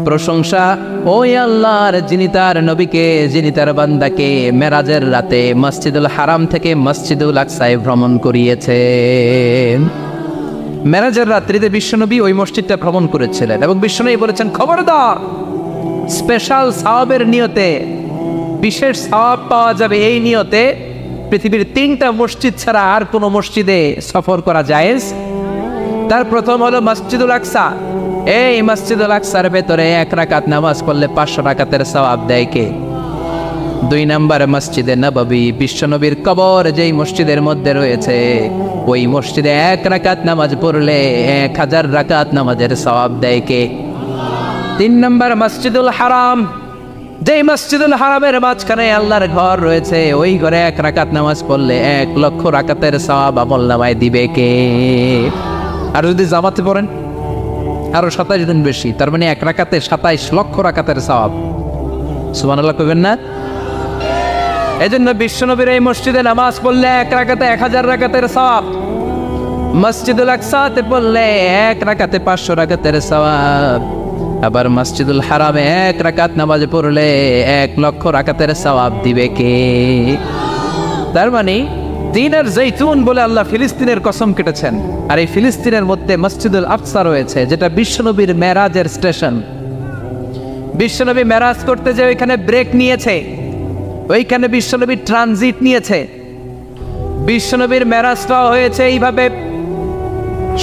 প্রশংসা ওই আল্লাহর যিনি তার নবীকে, যিনি তার বান্দাকে মেরাজের রাতে মসজিদুল হারাম থেকে মসজিদুল আকসায় ভ্রমণ করিয়েছেন। মেরাজের রাত্রিতে বিশ্বনবী ওই মসজিদটা ভ্রমণ করেছিলেন এবং বিশ্বনবী বলেছেন, খবরদার, স্পেশাল সওয়াবের নিয়তে, বিশেষ সওয়াব পাওয়া যাবে এই নিয়তে পৃথিবীর 3টা মসজিদ ছাড়া আর কোনো মসজিদে সফর করা জায়েজ। তার প্রথম হলো মসজিদুল আকসা। এই মসজিদুল আকসার ভেতরে 1 রাকাত নামাজ পড়লে 500 রাকাতের সওয়াব দেয় কে? 2 নম্বর মসজিদে নববী, বিশ্বনবীর কবর যেই মসজিদের মধ্যে রয়েছে, ওই মসজিদে 1 রাকাত নামাজ পড়লে 1000 রাকাত নামাজের সওয়াব দেয় কে? 3 নম্বর মসজিদুল হারাম, যেই মসজিদুল হারামের মাঝখানে আল্লাহর ঘর রয়েছে, ওই ঘরে 1 রাকাত নামাজ পড়লে 1 লক্ষ রাকাতের সওয়াব আমলনামায় দিবে কে? আর যদি জামাতে পড়েন আরো 27 দিন বেশি, তার মানে 1 রাকাতে 27 লক্ষ রাকাতের সওয়াব। সুবহানাল্লাহ কইবেন না? এজন্য বিশ্বনবীর এই মসজিদে নামাজ পড়লে 1 রাকাতে 1000 রাকাতের সওয়াব, মসজিদুল আকসাতে পড়লে 1 রাকাতে 500 রাকাতের সওয়াব, আবার মসজিদুল হারামে 1 রাকাত নামাজ পড়লে 1 লক্ষ রাকাতের সওয়াব দিবে কে? তার মানে দিনের জৈতুন বলে আল্লাহ ফিলিস্তিনের কসম কেটেছেন, আর এই ফিলিস্তিনের মধ্যে মসজিদুল আকসা রয়েছে, যেটা বিশ্বনবীর মেরাজের স্টেশন। বিশ্বনবী মেরাজ করতে যে ওইখানে ব্রেক নিয়েছে, ওইখানে বিশ্বনবী ট্রানজিট নিয়েছে। বিশ্বনবীর মেরাজটাও হয়েছে এইভাবে,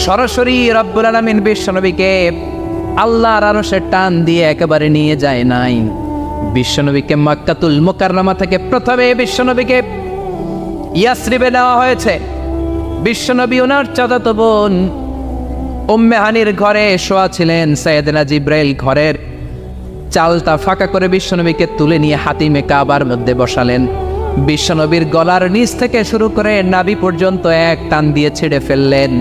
সরাসরি রব্বুল আলামিন বিশ্বনবীকে আল্লাহর আরশে টান দিয়ে একেবারে নিয়ে যায় নাই। বিশ্বনবীকে মক্কাতুল মুকাররমা থেকে প্রথমে বিশ্বনবীকে ইয়াসরিবে নেওয়া হয়েছে। বিশ্বনবী ওনার চাচাতো বোন উম্মে হানির ঘরে শোয়া ছিলেন। সাইয়েদনা জিব্রাইল ঘরের চালটা ফাঁকা করে বিশ্বনবীকে তুলে নিয়ে হাতিমে কাবার মধ্যে বসালেন। বিশ্বনবীর গলার নিচ থেকে শুরু করে নাভি পর্যন্ত 1 টান দিয়ে ছিঁড়ে ফেললেন।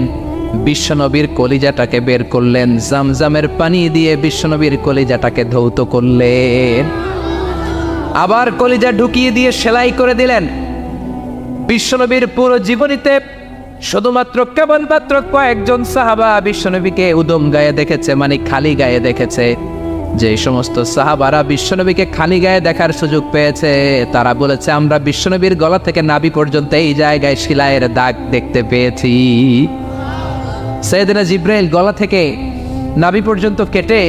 বিশ্বনবীর কলিজাটাকে বের করলেন, জামজামের পানি দিয়ে বিশ্বনবীর কলিজাটাকে ধৌত করলেন, আবার কলিজা ঢুকিয়ে দিয়ে সেলাই করে দিলেন। বিশ্বনবীর পুরো জীবনীতে শুধুমাত্র কেবলমাত্র কয়েকজন সাহাবা বিশ্বনবীকে উদম গায়ে দেখেছে, মানে খালি গায়ে দেখেছে। যে সমস্ত সাহাবারা বিশ্বনবীকে খালি গায়ে দেখার সুযোগ পেয়েছে, তারা বলেছে, আমরা বিশ্বনবীর গলা থেকে নাভি পর্যন্ত এই জায়গায় সেলাইয়ের দাগ দেখতে পেয়েছি। সাইয়েদনা জিব্রাইল গলা থেকে নাভি পর্যন্ত কেটে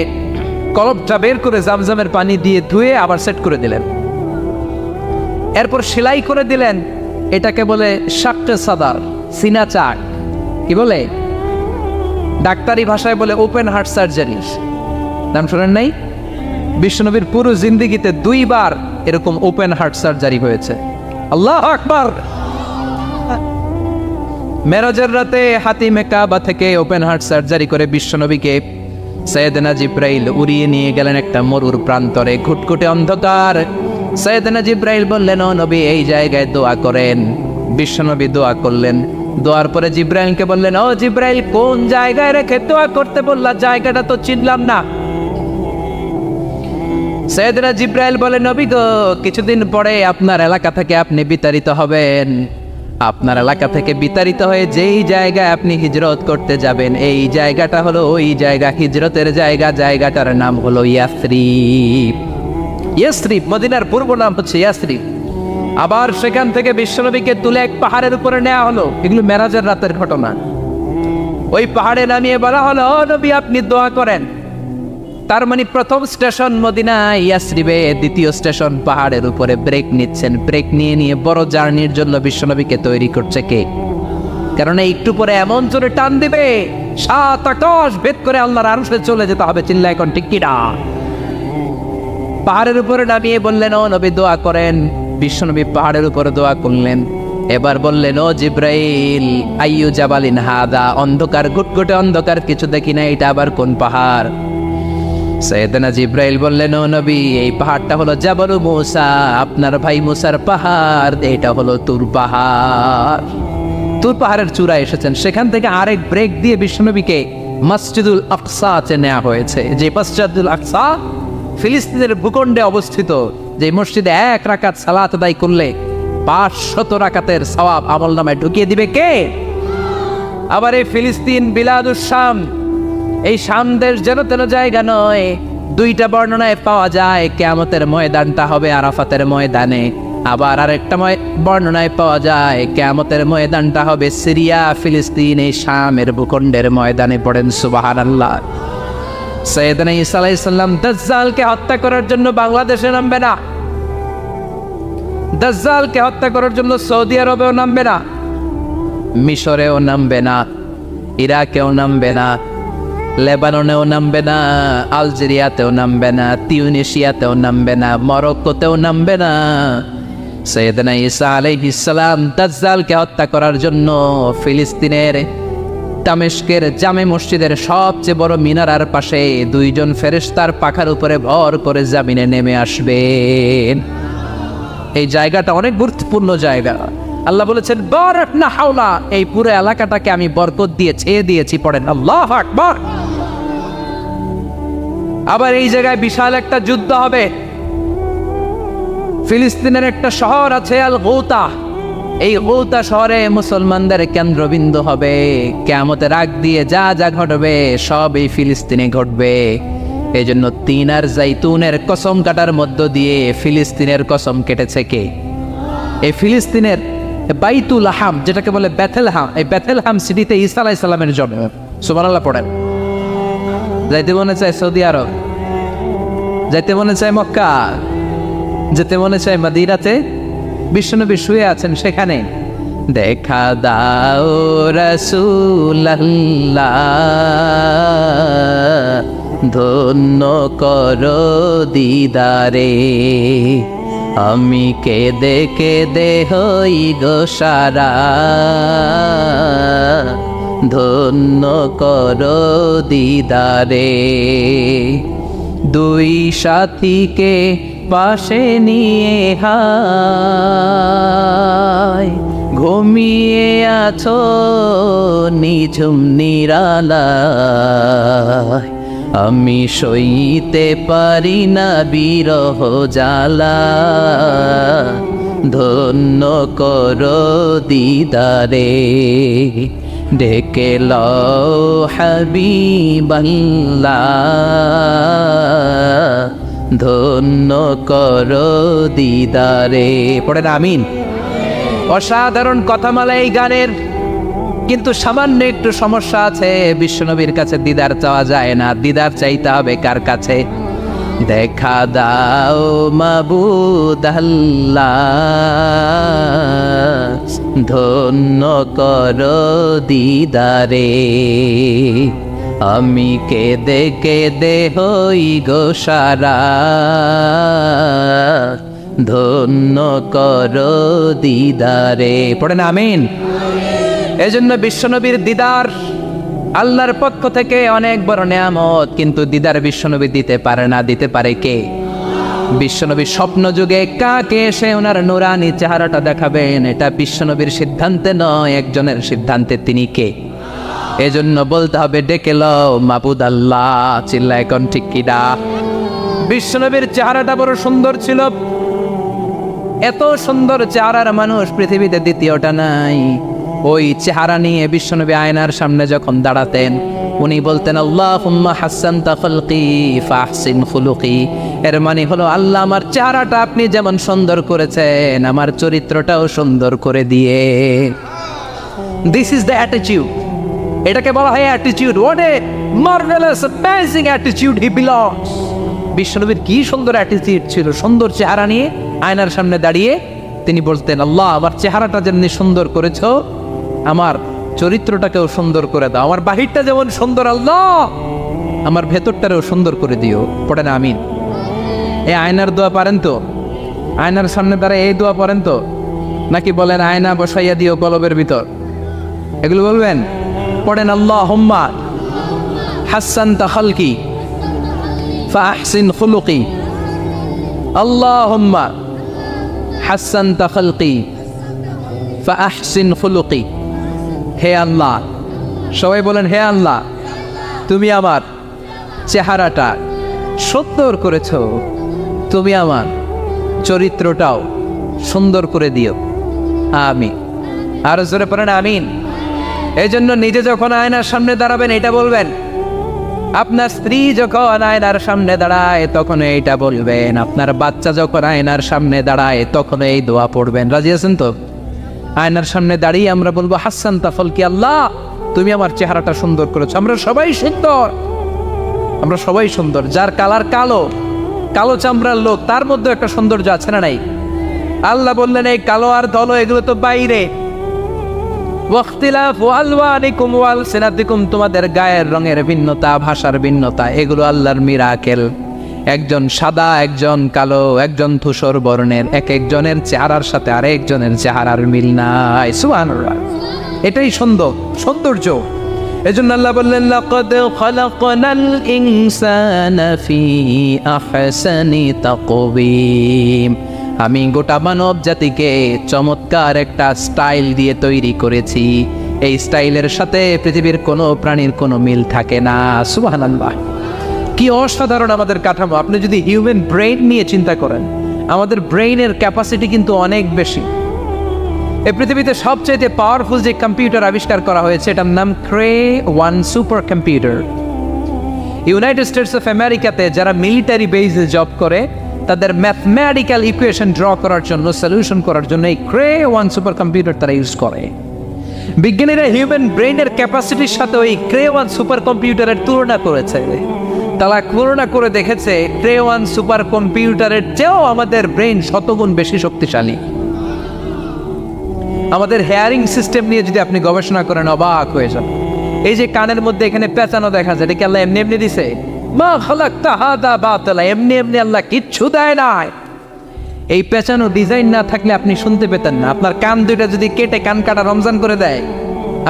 কলবটা বের করে জামজামের পানি দিয়ে ধুয়ে আবার সেট করে দিলেন, এরপর সেলাই করে দিলেন। এটাকে বলে শাক্কে সাদার, সিনা চাক। কি বলে? ডাক্তারি ভাষায় বলে ওপেন হার্ট সার্জারি। নাম শোনেন নাই? বিশ্বনবীর পুরো জিন্দেগিতে 2 বার এরকম ওপেন হার্ট সার্জারি হয়েছে। আল্লাহু আকবার। মেরাজের রাতে হাতিমে কাবা থেকে ওপেন হার্ট সার্জারি করে বিশ্বনবীকে সাইয়েদনা জিব্রাইল উড়িয়ে নিয়ে গেলেন একটা মরুর প্রান্তরে, ঘুটঘুটে অন্ধকার। সাইয়েদনা জিব্রাইল বললেন, ও নবী, এই জায়গায় দোয়া করেন। বিশ্বনবী দোয়া করলেন। দোয়ার পরে জিব্রাইলকে বললেন, ও জিব্রাইল, কোন জায়গায় রেখে দোয়া করতে বললা? জায়গাটা তো চিনলাম না। সাইয়েদনা জিব্রাইল বলে, নবী গো, কিছুদিন পরে আপনার এলাকা থেকে আপনি বিতাড়িত হবেন। আপনার এলাকা থেকে বিতাড়িত হয়ে যেই জায়গায় আপনি হিজরত করতে যাবেন, এই জায়গাটা হলো ওই জায়গা, হিজরতের জায়গা। জায়গাটার নাম হলো ইয়াসরিব। ইয়াসরিব মদিনার পূর্ব নাম হচ্ছে ইয়াসরিব। আবার সেখান থেকে বিশ্বনবীকে তুলে এক পাহাড়ের উপরে নেওয়া হলো। এগুলো মেরাজের রাতের ঘটনা। ওই পাহাড়ে নামিয়ে বলা হলো, ও নবী, আপনি দোয়া করেন। তার মানে প্রথম স্টেশন মদিনা, ইয়াসরিবে। দ্বিতীয় স্টেশন পাহাড়ের উপরে। ব্রেক নিচ্ছেন। ব্রেক নিয়ে নিয়ে বড় জার্নির জন্য বিশ্বনবীকে তৈরি করছে কে? কারণ একটু পরে এমন জোরে টান দিবে, 7 আকাশ ভেদ করে আল্লাহর আরশে চলে যেতে হবে। চিল্লা এখন ঠিক কিনা? পাহাড়ের উপরে নামিয়ে বললেন, ও নবী, দোয়া করেন। বিশ্বনবী পাহাড়ের উপরে দোয়া করলেন। এবার বললেন, ও জিব্রাইল, আইয়ু জাবালিন হাদা? অন্ধকার, ঘুটঘুটে অন্ধকার, কিছু দেখি না, এটা আবার কোন পাহাড়? সাইয়েদনা জিব্রাইল বললেন, ও নবী, এই পাহাড়টা হলো জাবালু মুসা, আপনার ভাই মুসার পাহাড়। এটা হলো তুর পাহাড়। তুর পাহাড়ের চূড়ায় এসেছেন। সেখান থেকে আরেক ব্রেক দিয়ে বিশ্বনবীকে মসজিদুল আকসাতে নেওয়া হয়েছে। যে মসজিদুল আকসা ফিলিস্তিনের ভূখণ্ডে অবস্থিত, যে মসজিদে 1 রাকাত সালাত আদায় করলে 500 রাকাতের সওয়াব আমলনামায় ঢুকিয়ে দিবে কে? আবার এই ফিলিস্তিন বিলাদুস শাম, এই শাম দেশ যেন তেন জায়গা নয়। দুইটা বর্ণনায় পাওয়া যায় কিয়ামতের ময়দানটা হবে আরাফাতের ময়দানে, আবার আরেকটা বর্ণনায় পাওয়া যায় কিয়ামতের ময়দানটা হবে সিরিয়া ফিলিস্তিন এই শামের ভূখণ্ডের ময়দানে। পড়েন সুবহানাল্লাহ। সাইয়েদনা ঈসা আলাইহিস সালাম দাজ্জালকে হত্যা করার জন্য বাংলাদেশে নামবে না, দাজ্জালকে হত্যা করার জন্য সৌদি আরবেও নামবে না, মিশরেও নামবে না, ইরাকেও নামবে না, লেবাননেও নামবে না, আলজেরিয়াতেও নামবে না, তিউনিসিয়াতেও নামবে না, মরক্কোতেও নামবে না। সাইয়েদনা ঈসা আলাইহিস সালাম দাজ্জালকে হত্যা করার জন্য ফিলিস্তিনের দামেস্কের জামে মসজিদের সবচেয়ে বড় মিনারার পাশে দুইজন ফেরেশতার পাখার উপরে ভর করে জমিনে নেমে আসবেন। এই জায়গাটা অনেক গুরুত্বপূর্ণ জায়গা। আল্লাহ বলেছেন বারাকনা হাওলা, এই পুরো এলাকাটাকে আমি বরকত দিয়ে ছেয়ে দিয়েছি। পড়েন আল্লাহু আকবার। আবার এই জায়গায় বিশাল একটা যুদ্ধ হবে। ফিলিস্তিনের একটা শহর আছে আল গৌতা, এই গৌতা শহরে মুসলমানদের কেন্দ্রবিন্দু হবে। কিয়ামতের আগ দিয়ে যা যা ঘটবে সব এই ফিলিস্তিনে ঘটবে। এই জন্য তিন আর জাইতুনের কসম কাটার মধ্য দিয়ে ফিলিস্তিনের কসম কেটেছে কে? এই ফিলিস্তিনের বাইতুল হাম, যেটাকে বলে বেথেলহাম, এই বেথেলহাম সিটিতে ঈসা আলাইহিস সালামের জন্ম। সুবহানাল্লাহ পড়েন। যাইতে মনে চায় সৌদি আরব, যাইতে মনে চায় মক্কা, যেতে মনে চায় মদিনাতে, বিশ্বনবী শুয়ে আছেন সেখানে। দেখা দাও রাসূলুল্লাহ, ধন্য করো দিদারে, আমি কেঁদে কেঁদে হই গো সারা, ধন্য করো দিদারে। দুই সাথীকে পাশে নিয়ে হায় ঘুমিয়ে আছো নিঝুম নিরালায়, আমি সইতে পারি না বিরহ জ্বালা, ধন্য করো দিদারে। ডেকে লও হাবিবাল্লাহ, ধন্য করো দিদারে। পড়েন আমিন। অসাধারণ কথামালা এই গানের, কিন্তু সামান্য একটু সমস্যা আছে। বিশ্বনবীর কাছে দিদার চাওয়া যায় না, দিদার চাইতে হবে কার কাছে? দেখা দাও মাবুদ আল্লাহ, ধন্য করো দিদারে, আমি কেঁদে কেঁদে হই গো সারা, ধন্য করো দিদারে। পড়েন আমিন। এজন্য বিশ্বনবীর দিদার আল্লাহর পক্ষ থেকে অনেক বড় নেয়ামত, কিন্তু দিদার বিশ্বনবী দিতে পারে না। দিতে পারে কে? বিশ্বনবীর স্বপ্ন যুগে কাকে এসে ওনার নুরানি চেহারাটা দেখাবেন, এটা বিশ্বনবীর সিদ্ধান্তে নয়, একজনের সিদ্ধান্তে। তিনি কে? এজন্য বলতে হবে ডেকে লও মাবুদ আল্লাহ। চিল্লা এখন ঠিক কিনা? বিশ্বনবীর চেহারাটা বড় সুন্দর ছিল, এত সুন্দর চেহারার মানুষ পৃথিবীতে দ্বিতীয়টা নাই। ওই চেহারা নিয়ে বিশ্বনবী আয়নার সামনে যখন দাঁড়াতেন, উনি বলতেন আল্লাহুম্মা হাসসানতা খালকি ফাহসিন খুলুকি। এর মানে হলো আল্লাহ আমার চেহারাটা আপনি যেমন সুন্দর করেছেন, আমার চরিত্রটাও সুন্দর করে দিয়ে। দিস ইজ দ্য অ্যাটিটিউড, এটাকে বলা হয় attitude. What a marvellous amazing attitude he belongs. বিশ্বনবীর কি সুন্দর অ্যাটিটিউড ছিল। সুন্দর চেহারা নিয়ে আয়নার সামনে দাঁড়িয়ে তিনি বলতেন আল্লাহ আমার চেহারাটা যেমনি সুন্দর করেছো, আমার চরিত্রটাকেও সুন্দর করে দাও। আমার বাহিরটা যেমন সুন্দর আল্লাহ, আমার ভেতরটারেও সুন্দর করে দিও। পড়েন আমিন। এই আয়নার দোয়া পারেন তো? আয়নার সামনে দাঁড়ায় এই দোয়া পড়েন তো? নাকি বলেন আয়না বসাইয়া দিও কলবের ভিতর? এগুলো বলবেন? পড়েন আল্লাহুম্মা হাসসানতা খালকি ফাহসিন খুলুকি, আল্লাহুম্মা হাসসানতা খালকি ফাহসিন খুলুকি। হে আল্লাহ, সবাই বলেন হে আল্লাহ তুমি আমার চেহারাটা সুন্দর করেছ, তুমি আমার চরিত্রটাও সুন্দর করে দিও। আমিন। আরো জোরে পড়েন আমিন। এই জন্য নিজে যখন আয়নার সামনে দাঁড়াবেন এটা বলবেন আপনার স্ত্রী যখন আয়নার সামনে দাঁড়ায় তখন এইটা বলবেন, আপনার বাচ্চা যখন আয়নার সামনে দাঁড়ায় তখন এই দোয়া পড়বেন। রাজি আছেন তো? আয়নার সামনে দাঁড়িয়ে আমরা বলবো হাসান তাফল কি আল্লাহ তুমি আমার চেহারাটা সুন্দর করেছো। আমরা সবাই সুন্দর, আমরা সবাই সুন্দর। যার কালার কালো, কালো চামড়ার লোক, তার মধ্যে একটা সৌন্দর্য আছে না নাই? আল্লাহ বললেন এই কালো আর ধলো এগুলো তো বাইরে, ওয়াখতিলাফু আলওয়ানিকুম ওয়া আলসিনাতিকুম, তোমাদের গায়ের রঙের ভিন্নতা, ভাষার ভিন্নতা, এগুলো আল্লাহর মিরাকেল। একজন সাদা, একজন কালো, একজন ধূসর বর্ণের, এক একজনের চেহারার সাথে আরেকজনের চেহারার মিল নাই। সুবহানাল্লাহ, এটাই সৌন্দর্য। এজন্য আল্লাহ বললেন লাকাদ খালাকনাল ইনসানা ফি আহসানি তাকওয়িম, আমি গোটা মানব জাতিকে চমৎকার একটা স্টাইল দিয়ে তৈরি করেছি। এই স্টাইলের সাথে পৃথিবীর কোনো প্রাণীর কোনো মিল থাকে না। সুবহানাল্লাহ, কি অসাধারণ আমাদের কাঠামো। আপনি যদি হিউম্যান ব্রেইন নিয়ে চিন্তা করেন, আমাদের ব্রেইনের ক্যাপাসিটি কিন্তু অনেক বেশি। এই পৃথিবীতে সবচেয়ে পাওয়ারফুল যে কম্পিউটার আবিষ্কার করা হয়েছে এটার নাম Cray one super computer. United States of আমেরিকাতে যারা মিলিটারি বেসে জব করে তাদের ম্যাথমেটিক্যাল ইকুয়েশন ড্র করার জন্য, সলিউশন করার জন্য এই ক্রে-1 সুপার কম্পিউটার তারা ইউজ করে। বিজ্ঞানীরা হিউম্যান ব্রেইনের ক্যাপাসিটির সাথে ওই ক্রে-1 সুপার কম্পিউটারের তুলনা করেছে। তারা তুলনা করে দেখেছে ক্রে-1 সুপার কম্পিউটারের চেয়েও আমাদের ব্রেইন শতগুণ বেশি শক্তিশালী। আমাদের হেয়ারিং সিস্টেম নিয়ে যদি আপনি গবেষণা করেন অবাক হয়ে যান। এই যে কানের মধ্যে এখানে পেঁচানো দেখা যায়, এটা কি আল্লাহ এমনি এমনি দিছে? মা খালাকতা হাদা বাতিলা, এমনি এমনি আল্লাহ কিচ্ছু দেয় নাই। এই পেঁচানো ডিজাইন না থাকলে আপনি শুনতে পেতেন না। আপনার কান দুইটা যদি কেটে কান কাটা রমজান করে দেয়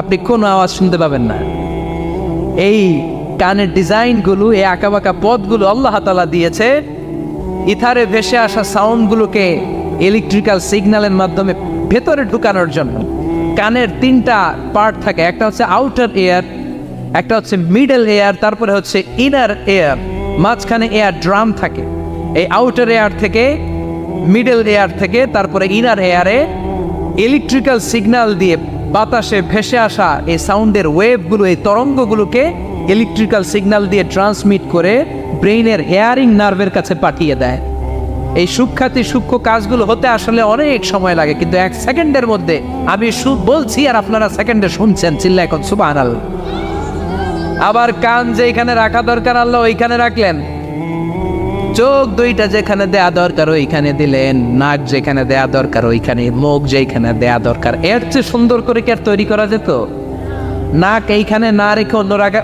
আপনি কোনো আওয়াজ শুনতে পাবেন না। এই কানের ডিজাইনগুলো, এই আঁকাবাঁকা পথগুলো আল্লাহ তাআলা দিয়েছে ইথারে ভেসে আসা সাউন্ডগুলোকে ইলেকট্রিক্যাল সিগন্যালের মাধ্যমে ভেতরে ঢুকানোর জন্য। কানের 3টা পার্ট থাকে, একটা হচ্ছে আউটার এয়ার, একটা হচ্ছে মিডল এয়ার, তারপরে হচ্ছে ইনার এয়ার, মাঝখানে এয়ার ড্রাম থাকে। এই আউটার এয়ার থেকে, মিডল এয়ার থেকে তারপরে ইনার এয়ারে ইলেকট্রিক্যাল সিগন্যাল দিয়ে বাতাসে ভেসে আসা এই সাউন্ডের ওয়েভগুলো, এই তরঙ্গগুলোকে ইলেকট্রিক্যাল সিগন্যাল দিয়ে ট্রান্সমিট করে ব্রেইনের হেয়ারিং নার্ভের কাছে পাঠিয়ে দেয়। এই সূক্ষ্ম কাজগুলো হতে আসলে অনেক সময় লাগে, কিন্তু 1 সেকেন্ডের মধ্যে আমি বলছি আর আপনারা সেকেন্ডে শুনছেন। চিল্লা এখন সুবহানাল্লাহ। আবার কান যেখানে রাখা দরকার আল্লাহ ওইখানে রাখলেন, চোখ দুইটা যেখানে দেয়া দরকার ওইখানে দিলেন, নাক যেখানে দেয়া দরকার ওইখানে, মুখ যেখানে দেয়া দরকার। এর চেয়ে সুন্দর করে কি আর তৈরি করা যেত? নাক এইখানে না রেখে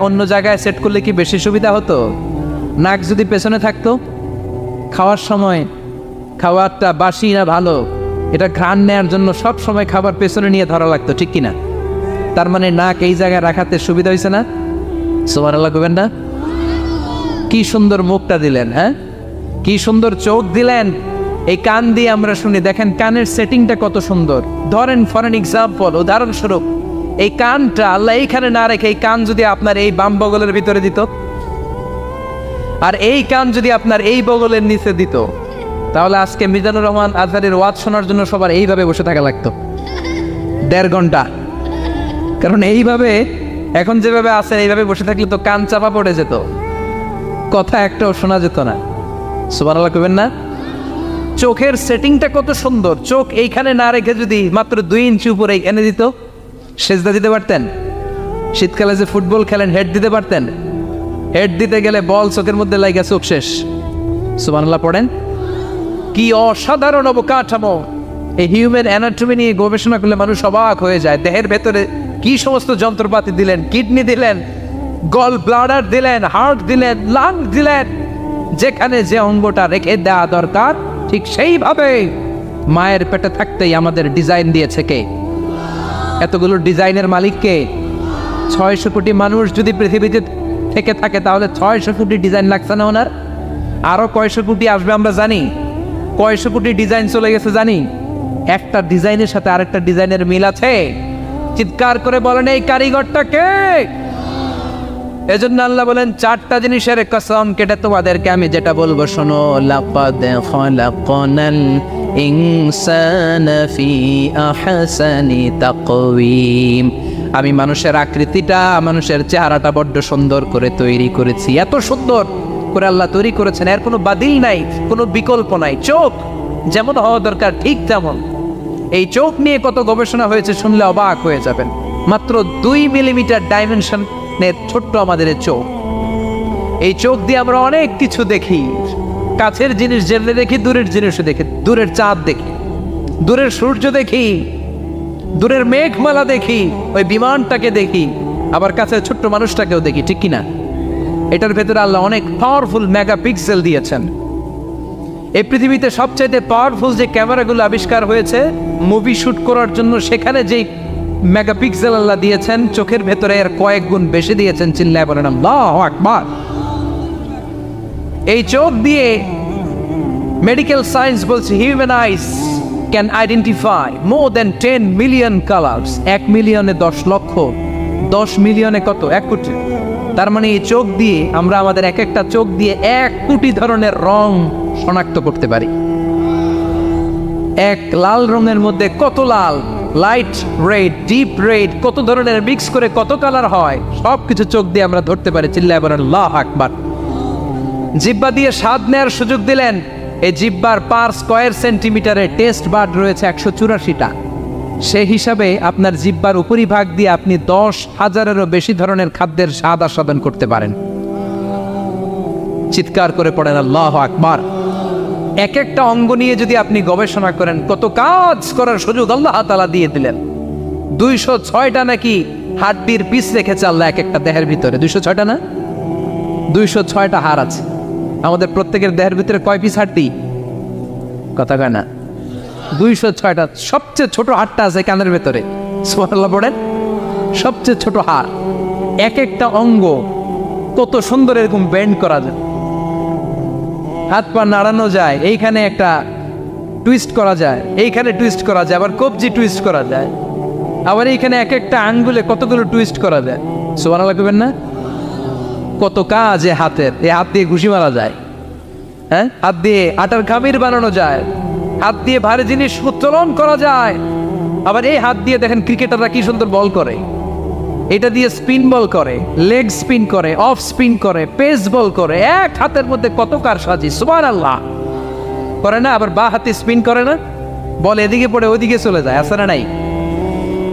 অন্য জায়গায় সেট করলে কি বেশি সুবিধা হতো? নাক যদি পেছনে থাকতো, খাওয়ার সময় খাবারটা বাসি না ভালো এটা ঘ্রাণ নেওয়ার জন্য সব সময় খাবার পেছনে নিয়ে ধরা লাগতো, ঠিক কিনা? তার মানে নাক এই জায়গায় রাখাতে সুবিধা হয়েছে না? সুবহানাল্লাহ কইবেন না? কি সুন্দর মুখটা দিলেন, হ্যাঁ, কি সুন্দর চোখ দিলেন। এই কান দিয়ে আমরা শুনি, দেখেন কানের সেটিংটা কত সুন্দর। ধরেন ফর এন এক্সাম্পল, উদাহরণস্বরূপ এই কানটা আল্লাহ এইখানে না রেখে এই কান যদি আপনার এই বাম বগলের ভিতরে দিত, আর এই কান যদি আপনার এই বগলের নিচে দিত, তাহলে আজকে মিজানুর রহমান আজহারের ওয়াজ শোনার জন্য সবার এইভাবে বসে থাকা লাগতো 1.5 ঘন্টা। কারণ এইভাবে এখন যেভাবে আছেন এইভাবে বসে থাকলে তো কান চাপা পড়ে যেত, কথা একটাও শোনা যেত না। সুবহানাল্লাহ কইবেন না? চোখের সেটিংটা কত সুন্দর। চোখ এইখানে না রেখে যদি মাত্র 2 ইঞ্চি উপরে এনে দিত, সেজদা দিতে পারতেন। শীতকালে যে ফুটবল খেলেন হেড দিতে পারতেন। হেড দিতে গেলে বল চোখের মধ্যে লাগা চোখ শেষ। সুবহানাল্লাহ পড়েন। কি অসাধারণ অবকাঠামো। এই হিউম্যান অ্যানাটমি নিয়ে গবেষণা করলে মানুষ অবাক হয়ে যায়। দেহের ভেতরে কি সমস্ত যন্ত্রপাতি দিলেন, কিডনি দিলেন, গল ব্লাডার দিলেন, হার্ট দিলেন, লাং দিলেন। যেখানে যে অঙ্গটা রেখে দেওয়া দরকার ঠিক সেইভাবে মায়ের পেটে থাকতেই আমাদের ডিজাইন দিয়েছে কে? এতগুলো ডিজাইনের মালিক কে? 600 কোটি মানুষ যদি পৃথিবীতে থেকে থাকে তাহলে 600 কোটি ডিজাইন লাগছে না ওনার? আরো কয়শো কোটি আসবে আমরা জানি। কয়শো কোটি ডিজাইন চলে গেছে জানি। একটা ডিজাইনের সাথে আরেকটা ডিজাইনের মিল আছে? চিৎকার করে বলেন এই কারিগরটা কে? এজন্য আল্লাহ বলেন 4টা জিনিসের কসম কেটে তোমাদেরকে আমি যেটা বলবো শোনো। লাকাদ খালাকনাল ইনসানা ফি আহসানি তাকওয়িম, আমি মানুষের আকৃতিটা, মানুষের চেহারাটা বড্ড সুন্দর করে তৈরি করেছি। এত সুন্দর করে আল্লাহ তৈরি করেছেন, এর কোনো বাদিল নাই, কোনো বিকল্প নাই। চোখ যেমন হওয়া দরকার ঠিক তেমন। এই চোখ নিয়ে কত গবেষণা হয়েছে শুনলে অবাক হয়ে যাবেন। মাত্র 2 মিলিমিটার ডাইমেনশনের ছোট্ট আমাদের এই চোখ। এই চোখ দিয়ে আমরা অনেক কিছু দেখি, কাছের জিনিস যেমনি দেখি, দূরের জিনিসও দেখি। দূরের চাঁদ দেখি, দূরের সূর্য দেখি, দূরের মেঘমালা দেখি, ওই বিমানটাকে দেখি, আবার কাছে ছোট্ট মানুষটাকেও দেখি, ঠিক কিনা? এটার ভেতরে আল্লাহ অনেক পাওয়ারফুল মেগাপিক্সেল দিয়েছেন। এই পৃথিবীতে সবচাইতে পাওয়ারফুল যে ক্যামেরাগুলো আবিষ্কার হয়েছে মুভি শুট করার জন্য, সেখানে যেই মেগাপিক্সেল আল্লাহ দিয়েছেন, চোখের ভেতরে এর কয়েক গুণ বেশি দিয়েছেন। চিল্লায় বলেন আল্লাহু আকবার। এই চোখ দিয়ে মেডিকেল সায়েন্স বলছে human ice can identify more than 10 million colours. 1 মিলিয়নে 10 লক্ষ, 10 মিলিয়নে কত? 1 কোটি। তার মানে এই চোখ দিয়ে আমরা আমাদের এক একটা চোখ দিয়ে 1 কোটি ধরনের রং শনাক্ত করতে পারি। এক লাল রঙের মধ্যে কত লাল, লাইট রেড, ডিপ রেড, কত ধরনের মিক্স করে কত কালার হয়, সবকিছু চোখ দিয়ে আমরা ধরতে পারি। চিল্লায় বলেন আল্লাহু আকবার। জিহ্বা দিয়ে স্বাদ নেওয়ার সুযোগ দিলেন। এই জিহ্বার পার স্কয়ার সেন্টিমিটারে টেস্ট বার্ড রয়েছে 184টা। সেই হিসাবে আপনার জিহ্বার উপরিভাগ দিয়ে আপনি 10,000-এরও বেশি ধরনের খাদ্যের স্বাদ আস্বাদন করতে পারেন। চিৎকার করে পড়েন আল্লাহু আকবার। এক একটা অঙ্গ নিয়ে যদি আপনি গবেষণা করেন, কত কাজ করার সুযোগ আল্লাহ তাআলা দিয়ে দিলেন। 206টা নাকি হাড্ডির পিস রেখেছে আল্লাহ এক একটা দেহের ভিতরে। 206টা না, 206টা হাড় আছে। আমাদের প্রত্যেকের দেহের ভিতরে কয় পিস হাড্ডি? কথা কয় না, 206টা। সবচেয়ে ছোট হাড়টা আছে কানের ভেতরে। সুবহানাল্লাহ পড়েন। সবচেয়ে ছোট হাড়। এক একটা অঙ্গ কত সুন্দর এরকম বেন্ড করা যায়, হাত পা নাড়ানো যায়, এইখানে একটা টুইস্ট করা যায়, এইখানে টুইস্ট করা যায়, আবার কবজি টুইস্ট করা যায়, আবার এইখানে এক একটা আঙ্গুলে কতগুলো টুইস্ট করা যায়। সুবহানাল্লাহ কইবেন না? কত কাজ এ হাতের। এই হাত দিয়ে ঘুষি মারা যায়, হ্যাঁ, হাত দিয়ে আটার খামির বানানো যায়, হাত দিয়ে ভারী জিনিস উত্তোলন করা যায়। আবার এই হাত দিয়ে দেখেন ক্রিকেটাররা কি সুন্দর বল করে, এটা দিয়ে স্পিন বল করে, লেগ স্পিন করে, অফ স্পিন করে, পেস বল করে। এক হাতের মধ্যে কত কারসাজি। সুবহানাল্লাহ করে না? আবার বা হাতে স্পিন করে না, বল এদিকে পড়ে ওদিকে চলে যায়, আছে না নাই?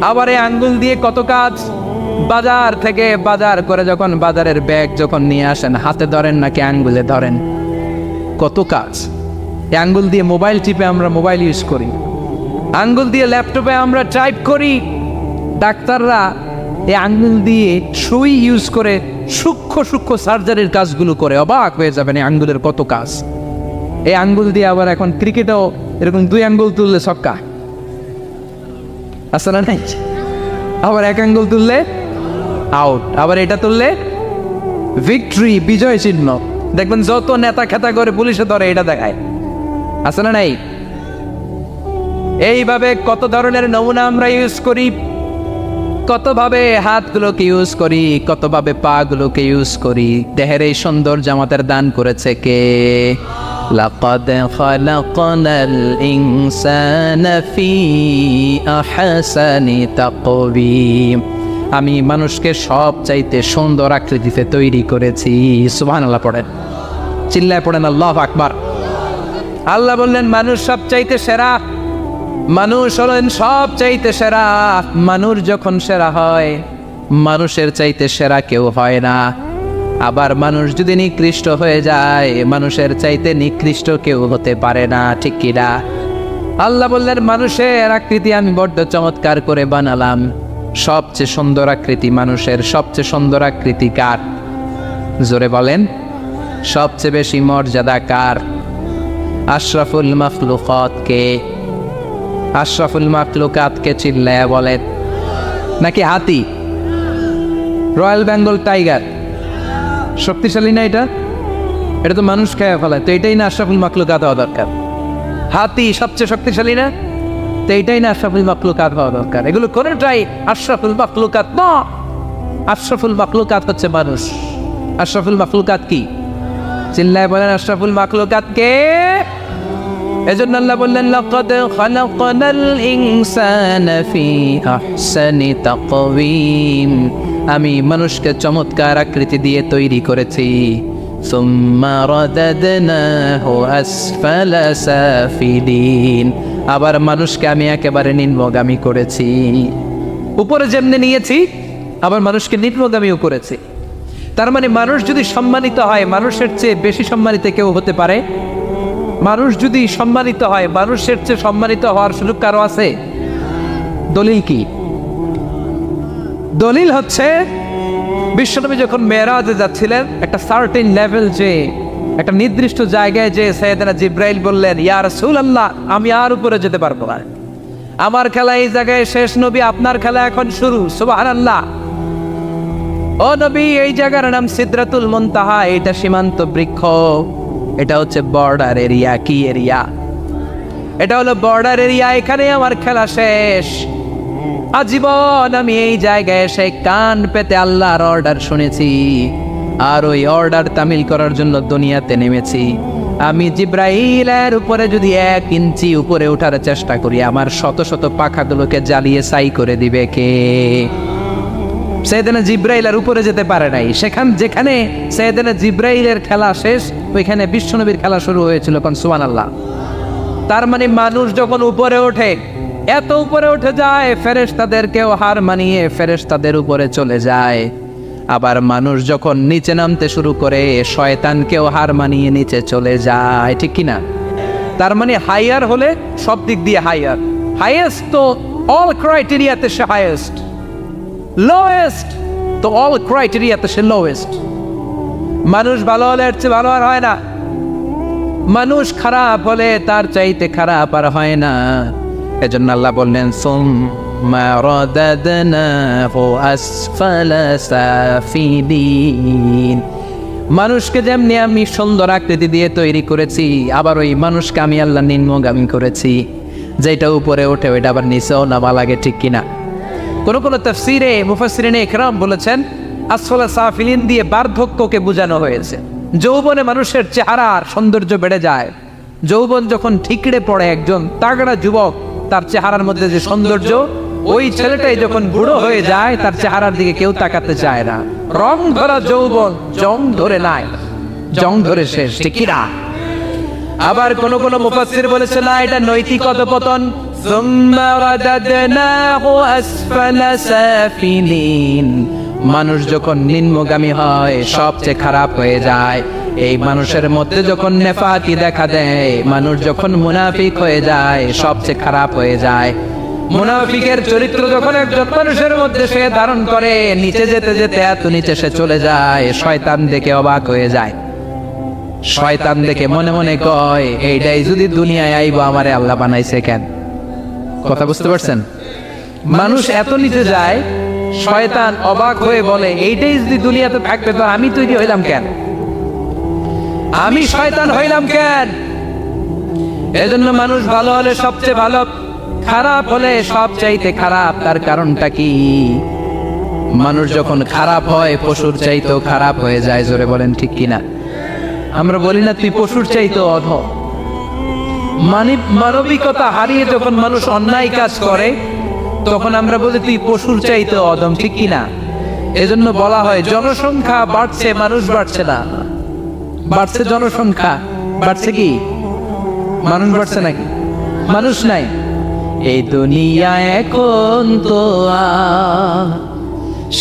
আবার এই আঙ্গুল দিয়ে কত কাজ। বাজার থেকে বাজার করে যখন বাজারের ব্যাগ যখন নিয়ে আসেন, হাতে ধরেন নাকি আঙ্গুলে ধরেন, কত কাজ। এই আঙ্গুল দিয়ে মোবাইল টিপে আমরা মোবাইল ইউজ করি, আঙ্গুল দিয়ে ল্যাপটপে আমরা টাইপ করি। ডাক্তাররা এই আঙ্গুল দিয়ে সুই ইউজ করে সূক্ষ্ম সূক্ষ্ম সার্জারির কাজগুলো করে। অবাক হয়ে যাবেন এই আঙ্গুলের কত কাজ। এই আঙ্গুল দিয়ে আবার এখন ক্রিকেটেও এরকম 2 আঙ্গুল তুললে ছক্কা, আছে না নাই? আবার 1 আঙ্গুল তুললে আউট, আবার এটা তুললে ভিক্টরি, বিজয় চিহ্ন। দেখবেন যত নেতা খেতা করে পুলিশে ধরে এটা দেখায়, আছে না নাই? এইভাবে কত ধরনের নমুনা আমরা ইউজ করি, কতভাবে হাতগুলোকে ইউজ করি, কতভাবে পা গুলোকে ইউজ করি। দেহের এই সৌন্দর্য আমাদের দান করেছে কে? লাকাদ খালাকনাল ইনসানা ফি আহসানি তাকওয়িম। আমি মানুষকে সব চাইতে সুন্দর আকৃতিতে তৈরি করেছি। সুবহানাল্লাহ পড়েন, চিল্লায় পড়েন আল্লাহু আকবার। আল্লাহ বললেন মানুষ সব চাইতে সেরা, মানুষ হলেন সব চাইতে সেরা। মানুষ যখন সেরা হয়, মানুষের চাইতে সেরা কেউ হয় না। আবার মানুষ যদি নিকৃষ্ট হয়ে যায়, মানুষের চাইতে নিকৃষ্ট কেউ হতে পারে না, ঠিক কিনা? আল্লাহ বললেন মানুষের আকৃতি আমি বড্ড চমৎকার করে বানালাম। সবচেয়ে সুন্দর আকৃতি মানুষের। সবচেয়ে সুন্দর আকৃতি কার? জোরে বলেন। সবচেয়ে বেশি মর্যাদা কার? আশরাফুল মাখলুকাত কে? আশরাফুল মাখলুকাত কে? চিল্লায়া বলেন। নাকি হাতি? রয়্যাল বেঙ্গল টাইগার শক্তিশালী না? এটা তো মানুষ খেয়ে ফেলায়, তো এটাই না আশরাফুল মাখলুকাত হওয়া দরকার? হাতি সবচেয়ে শক্তিশালী না? তো এইটাই না আশরাফুল মাখলুকাত হওয়া দরকার? এগুলো কোনটাই আশরাফুল মাখলুকাত না। আশরাফুল মাখলুকাত হচ্ছে মানুষ। আশরাফুল মাখলুকাত কি? চিল্লায় বলেন আশরাফুল মাখলুকাত কে? এজন্য আল্লাহ বললেন লাকাদ খালাকনাল ইনসানা ফি আহসানি তাকওয়িম, আমি মানুষকে চমৎকার আকৃতি দিয়ে তৈরি করেছি। সুম্মা রাদাদনাহু আসফালা সাফিলিন, আবার মানুষকে আমি একেবারে নিম্নগামী করেছি। উপরে যেমনি নিয়েছি আবার মানুষকে নিম্নগামীও করেছি। তার মানে মানুষ যদি সম্মানিত হয়, মানুষের চেয়ে বেশি সম্মানিত কেউ হতে পারে? মানুষ যদি সম্মানিত হয়, মানুষের চেয়ে সম্মানিত হওয়ার সুযোগ কারো আছে? দলিল কি? দলিল হচ্ছে বিশ্বনবী যখন মেরাজে যাচ্ছিলেন, একটা সার্টেন লেভেল, যে একটা নির্দিষ্ট জায়গায় যে সাইয়েদনা জিব্রাইল বললেন, ইয়া রাসূলুল্লাহ আমি আর উপরে যেতে পারবো না, আমার খেলা এই জায়গায় শেষ, নবী আপনার খেলা এখন শুরু। সুবহানাল্লাহ। ও নবী, এই জায়গার নাম সিদরাতুল মুনতাহা, এটা সীমান্ত বৃক্ষ, এটা হচ্ছে বর্ডার এরিয়া। কি এরিয়া? এটা হলো বর্ডার এরিয়া, এখানে আমার খেলা শেষ। আজীবন আমি এই জায়গায় এসে কান পেতে আল্লাহর অর্ডার শুনেছি, আর ওই অর্ডার তামিল করার জন্য দুনিয়াতে নেমেছি। আমি জিব্রাইলের উপরে যদি 1 ইঞ্চি উপরে ওঠার চেষ্টা করি, আমার শত শত পাখাগুলোকে জ্বালিয়ে ছাই করে দিবে কে? সাইয়েদনা জিব্রাইল আর উপরে যেতে পারে নাই। যেখানে সাইয়েদনা জিব্রাইলের খেলা শেষ, ওইখানে বিশ্বনবীর খেলা শুরু হয়েছিল। কোন সুবহানাল্লাহ। তার মানে মানুষ যখন উপরে ওঠে, এত উপরে উঠে যায়, ফেরেশতাদেরকেও হার মানিয়ে ফেরেশতাদের উপরে চলে যায়। আবার মানুষ যখন নিচে নামতে শুরু করে, শয়তানকেও হার মানিয়ে নিচে চলে যায়। ঠিক কিনা? তার মানে হাইয়ার হলে সব দিক দিয়ে হাইয়ার, হাইয়েস্ট তো অল ক্রাইটেরিয়াতে সে হাইয়েস্ট, লোয়েস্ট তো অল ক্রাইটেরিয়াতে সে লোয়েস্ট। মানুষ ভালো হলে এর চেয়ে ভালো আর হয় না, মানুষ খারাপ হলে তার চাইতে খারাপ আর হয় না। এজন্য আল্লাহ বললেন সুম্মা রাদাদনাহু আসফালা সাফিলিন, মানুষকে যেমনি আমি সুন্দর আকৃতি দিয়ে তৈরি করেছি, আবার ওই মানুষকে আমি আল্লাহ নিম্নগামী করেছি। যেটা উপরে ওঠে ওইটা আবার নিচেও নামা লাগে। ঠিক কিনা? কোন কোন তাফসীরে মুফাসসিরিনে ইকরাম বলেছেন আসফালা সাফিলিন দিয়ে বার্ধক্যকে বোঝানো হয়েছে। যৌবনে মানুষের চেহারার সৌন্দর্য বেড়ে যায়। যৌবন যখন ঠিকরে পড়ে, একজন তাগড়া যুবক, তার চেহারার মধ্যে যে সৌন্দর্য, ওই ছেলেটাই যখন বুড়ো হয়ে যায়, তার চেহারার দিকে কেউ তাকাতে চায় না। রং ধরা যৌবন জং ধরে নাই, জং ধরে শেষ। ঠিক কিনা? আবার কোন কোন মুফাসসির বলেছে না, এটা নৈতিক অধঃপতন। সুম্মা রাদাদনাহু আসফালা সাফিলিন, মানুষ যখন নিম্নগামী হয়, সবচেয়ে খারাপ হয়ে যায়। এই মানুষের মধ্যে যখন নেফাকি দেখা দেয়, মানুষ যখন মুনাফিক হয়ে যায়, সবচেয়ে খারাপ হয়ে যায়। মুনাফিকের চরিত্র যখন একজন মানুষের মধ্যে সে ধারণ করে, নিচে যেতে যেতে এত নিচে সে চলে যায়, শয়তান দেখে অবাক হয়ে যায়। শয়তান দেখে মনে মনে কয়, এইটাই যদি দুনিয়ায় আইবো, আমারে আল্লাহ বানাইছে কেন? কথা বুঝতে পারছেন? মানুষ এত নিচে যায়, শয়তান অবাক হয়ে বলে, এইটাই যদি দুনিয়াতে থাকবে তো আমি তৈরি হইলাম কেন? আমি শয়তান হইলাম কেন? এজন্য মানুষ ভালো হলে সবচেয়ে ভালো, খারাপ হলে সবচাইতে খারাপ। তার কারণটা কি? মানুষ যখন খারাপ হয়, পশুর চাইতেও খারাপ হয়ে যায়। জোরে বলেন ঠিক কিনা? আমরা বলি না তুই পশুর চাইতেও অধম। মানবিকতা হারিয়ে যখন মানুষ অন্যায় কাজ করে, তখন আমরা বলি তুই পশুর চাইতেও অধম। ঠিক কিনা? এজন্য বলা হয় জনসংখ্যা বাড়ছে, মানুষ বাড়ছে না। বাড়ছে জনসংখ্যা, বাড়ছে কি মানুষ? বাড়ছে নাকি? মানুষ নাই। এই দুনিয়া এখন তো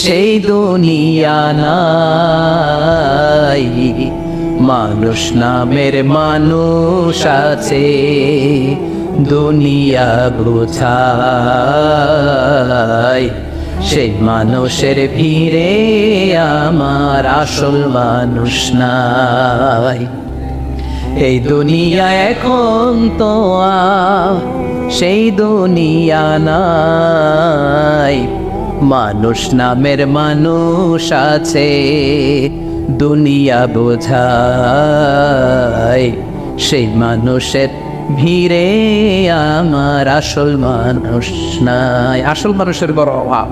সেই দুনিয়া নাই, মানুষ নামের মানুষ আছে, দুনিয়া বোঝায়। সেই মানুষের ভিড়ে আমার আসল মানুষ নাই। এই দুনিয়া এখন তো সেই দুনিয়া নাই, মানুষ নামের মানুষ আছে, দুনিয়া বোঝায়। সেই মানুষের ভিড়ে আমার আসল মানুষ নাই। আসল মানুষের বড় অভাব।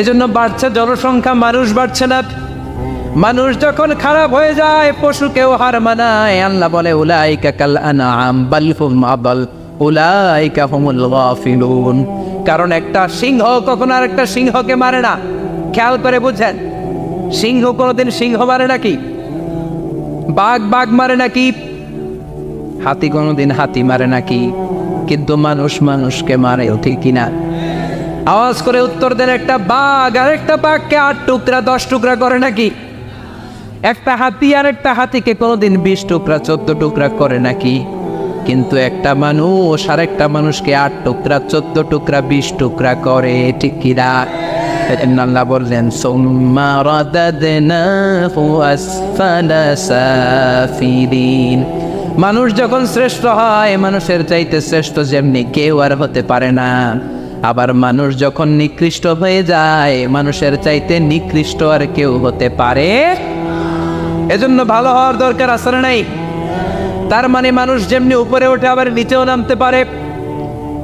এজন্য বাড়ছে জনসংখ্যা, মানুষ বাড়ছে না। মানুষ যখন খারাপ হয়ে যায় পশুকেও হার মানায়। আল্লাহ বলে উলাইকা কাল আনআম বাল হুম আদাল উলাইকা হুমুল গাফিলুন। কারণ একটা সিংহ কখনো আর একটা সিংহকে মারে না। খেয়াল করে বুঝেন, সিংহ কোনোদিন সিংহ মারে নাকি? বাঘ বাঘ মারে নাকি? হাতি কোনোদিন হাতি মারে নাকি? কিন্তু মানুষ মানুষকে মারে, ঠিক কিনা? আওয়াজ করে উত্তর দেন, একটা বাঘ আর একটা বাঘকে 8 টুকরা 10 টুকরা করে নাকি? একটা হাতি আর একটা হাতিকে কোনোদিন 20 টুকরা 14 টুকরা করে নাকি? কিন্তু একটা মানুষ আর একটা মানুষকে 8 টুকরা 14 টুকরা 20 টুকরা করে, ঠিক কিনা? আল্লাহ বললেন সুম্মা রাদাদনাহু আসফালা সাফিলিন। মানুষ যখন শ্রেষ্ঠ হয়, মানুষের চাইতে শ্রেষ্ঠ যেমনি কেউ আর হতে পারে না। আবার মানুষ যখন নিকৃষ্ট হয়ে যায়, মানুষের চাইতে নিকৃষ্ট আর কেউ হতে পারে। এজন্য ভালো হওয়ার দরকার আছে না নাই? তার মানে মানুষ যেমনি উপরে ওঠে আবার নিচেও নামতে পারে।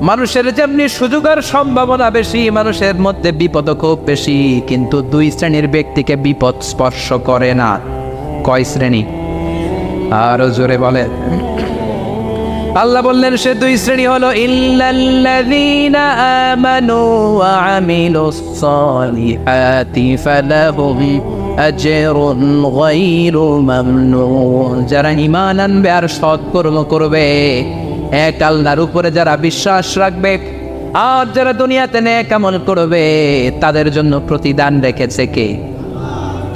মানুষের যেমনি সুযোগ আর সম্ভাবনা বেশি, মানুষের মধ্যে বিপদ খুব বেশি। কিন্তু 2 শ্রেণীর ব্যক্তিকে বিপদ স্পর্শ করে না। কয় শ্রেণী? আরো জোরে বলে। আল্লাহ বললেন সে 2 শ্রেণী হলো ইল্লাল্লাযীনা আমানু ওয়া আমিলুস সালিহাতি ফালাহুম আজরুন গায়রু মামনুন। যারা ঈমান আনবে আর সৎকর্ম করবে, এক আল্লাহর উপরে যারা বিশ্বাস রাখবে আর যারা দুনিয়াতে নেক আমল করবে, তাদের জন্য প্রতিদান রেখেছে কে?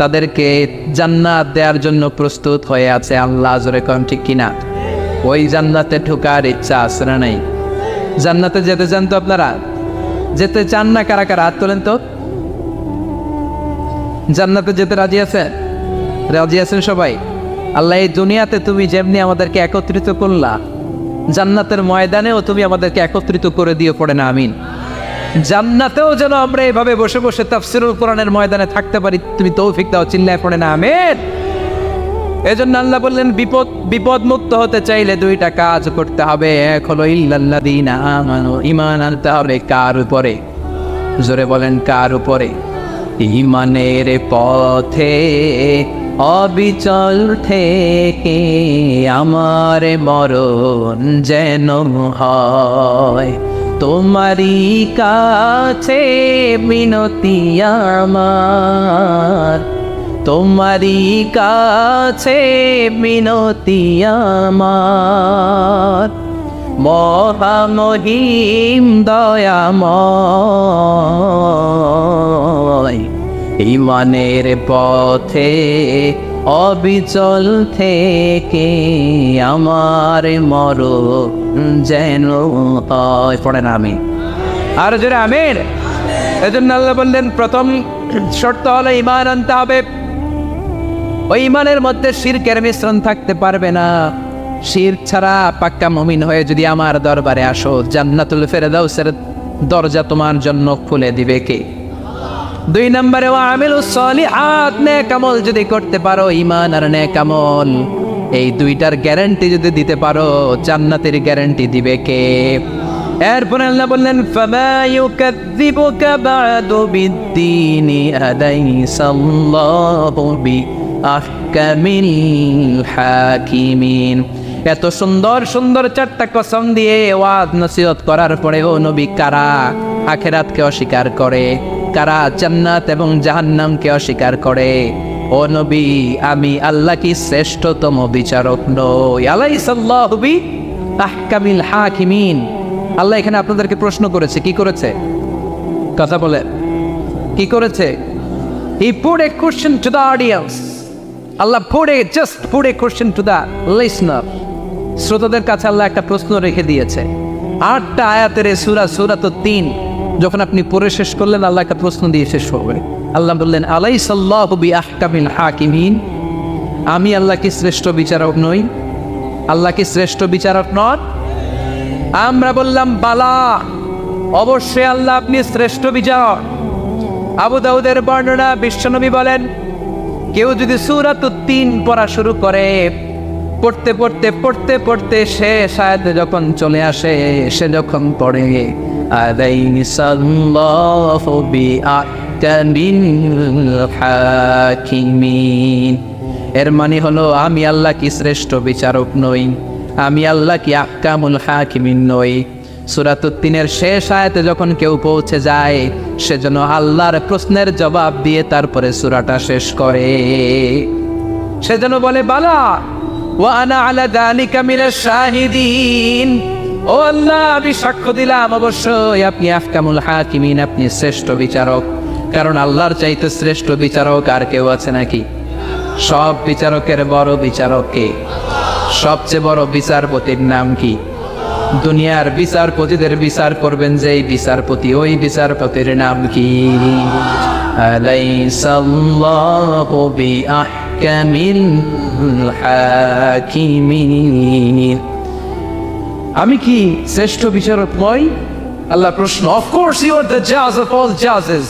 তাদেরকে জান্নাত দেওয়ার জন্য প্রস্তুত হয়ে আছে আল্লাহ। জোরে কোন ঠিক কিনা? ওই জান্নাতে ঢোকার ইচ্ছা আছে না নাই? জান্নাতে যেতে চান তো আপনারা? যেতে চান না কারা কারা? হাত তোলেন তো। জান্নাতে যেতে রাজি আছেন? রাজি আছেন সবাই? আল্লাহ এই দুনিয়াতে তুমি যেমনি আমাদেরকে একত্রিত করলা, জান্নাতের ময়দানেও তুমি আমাদেরকে একত্রিত করে দিও, পড়ে না আমিন। জান্নাতেও যেন আমরা এভাবে বসে বসে তাফসীরুল কোরআনের ময়দানে থাকতে পারি, তুমি তৌফিক দাও, চিল্লায় পড়ে না আমিন। এজন্য আল্লাহ বললেন বিপদ মুক্ত হতে চাইলে 2টা কাজ করতে হবে। এক হলো ইল্লাল্লাযীনা আমানু, ঈমান আনতে হবে। কার উপরে? জোরে বলেন, কার উপরে? ঈমানের পথে অবিচল থেকে আমার মরণ যেন হয়। তোমারই কাছে মিনতি আমার, তোমারই কাছে মিনতি আমার। মহামহিম দয়াময়, ঈমানের পথে অবিচল থেকে আমার মরণ যেন হয়। পড়েন আমি আর জোরে আমিন। এজন্য আল্লাহ বললেন প্রথম শর্ত হলো ঈমান আনতে হবে। ওই ঈমানের মধ্যে শিরকের মিশ্রণ থাকতে পারবে না। শিরক ছাড়া পাক্কা মুমিন হয়ে যদি আমার দরবারে আসো, জান্নাতুল ফেরদাউসের দরজা তোমার জন্য খুলে দিবে কে? 2 নম্বরে ওয়া আমিলুস সালিহাত, নেক আমল যদি করতে পারো, ঈমান আর নেক আমল, এই 2টার গ্যারান্টি যদি দিতে পারো, জান্নাতের গ্যারান্টি দিবে কে? এরপরে আল্লাহ বললেন ফামা ইউকাযযিবুকা বা'দু বিদ্দীনি আলাইসাল্লাহু বিআহকামিল হাকিমিন। এত সুন্দর সুন্দর 4টা কসম দিয়ে ওয়াজ নসিহত করার পরে ও নবী কারা আখিরাতকে অস্বীকার করে, কারা জান্নাত এবং জাহান্নামকে অস্বীকার করে? ও নবী, আমি আল্লাহ কি শ্রেষ্ঠতম বিচারক নই? আলাইসাল্লাহু বিআহকামিল হাকিমিন। আল্লাহ এখানে আপনাদেরকে প্রশ্ন করেছে। কি করেছে? কথা বলে কি করেছে? He put a question to the audience. Allah just put a question to the listener. শ্রোতাদের কাছে আল্লাহ একটা প্রশ্ন রেখে দিয়েছে। 8টা আয়াতের সূরাতুত 3 যখন আপনি পড়ে শেষ করলেন, আল্লাহ একটা প্রশ্ন দিয়ে শেষ করবে। আল্লাহ বললেন আলাইসাল্লাহু বিআহকামিল হাকিমিন, আমি আল্লাহ কি শ্রেষ্ঠ বিচারক নই? আল্লাহ কি শ্রেষ্ঠ বিচারক নন? আমরা বললাম বালা, অবশ্যই আল্লাহ আপনি শ্রেষ্ঠ বিচারক। আবু দাউদের বর্ণনা, বিশ্বনবী বলেন কেউ যদি সূরাতুত 3 পড়া শুরু করে, পড়তে পড়তে পড়তে পড়তে শেষ আয়াতে যখন চলে আসে, সে যখন পড়ে আলাইসাল্লাহু বিআহকামিল আহকামিল হাকিমিন। এর মানে হলো আমি আল্লাহ কি শ্রেষ্ঠ বিচারক নই, আমি আল্লাহ কি আহকামুল হাকিমিন নই। সূরাতুত তিনের শেষ আয়াতে যখন কেউ পৌঁছে যায় সেজন্য আল্লাহর প্রশ্নের জবাব দিয়ে তারপরে সূরাটা শেষ করে। সেজন্য বলে বালা ওয়া আনা আলা যালিকা মিনাশ শাহিদিন, ও আল্লাহ আমি সাক্ষ্য দিলাম অবশ্যই আপনি আহকামুল হাকিমিন, আপনি শ্রেষ্ঠ বিচারক। কারণ আল্লাহর চাইতে শ্রেষ্ঠ বিচারক আর কেউ আছে নাকি? সব বিচারকের বড় বিচারক কে? সবচেয়ে বড় বিচারপতির নাম কি? দুনিয়ার বিচারপতিদের বিচার করবেন যেই বিচারপতি, ওই বিচারপতির নাম কি? আলাইসাল্লাহু বিআহকামিল হাকিমিন। আমি কি শ্রেষ্ঠ বিচারক নই? আল্লাহ প্রশ্ন। Of course you are the জাজ অফ অল জাজেস।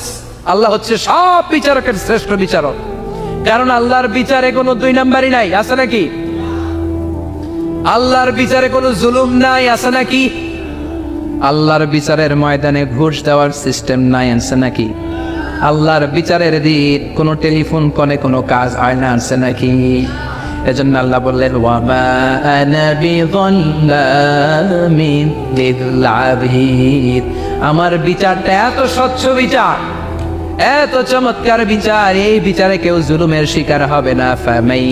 আল্লাহ হচ্ছে সব বিচারকের শ্রেষ্ঠ বিচারক। কারণ আল্লাহর বিচারে কোনো দুই নাম্বারই নাই, আছে নাকি? আল্লাহর বিচারে কোনো জুলুম নাই, আছে নাকি? আল্লাহর বিচারের ময়দানে ঘুষ দেওয়ার সিস্টেম নাই, আছে নাকি? আল্লাহর বিচারের দিন কোনো টেলিফোন কলে কোনো কাজ হয় না, আছে নাকি? এজন্য আল্লাহ বললেন ওয়ামা আনা বিযাল্লামিন লিল আবিদ। আমার বিচারটা এত স্বচ্ছ বিচার, এত চমৎকার বিচার, এই বিচারে কেউ জুলুমের শিকার হবে না। ফামাই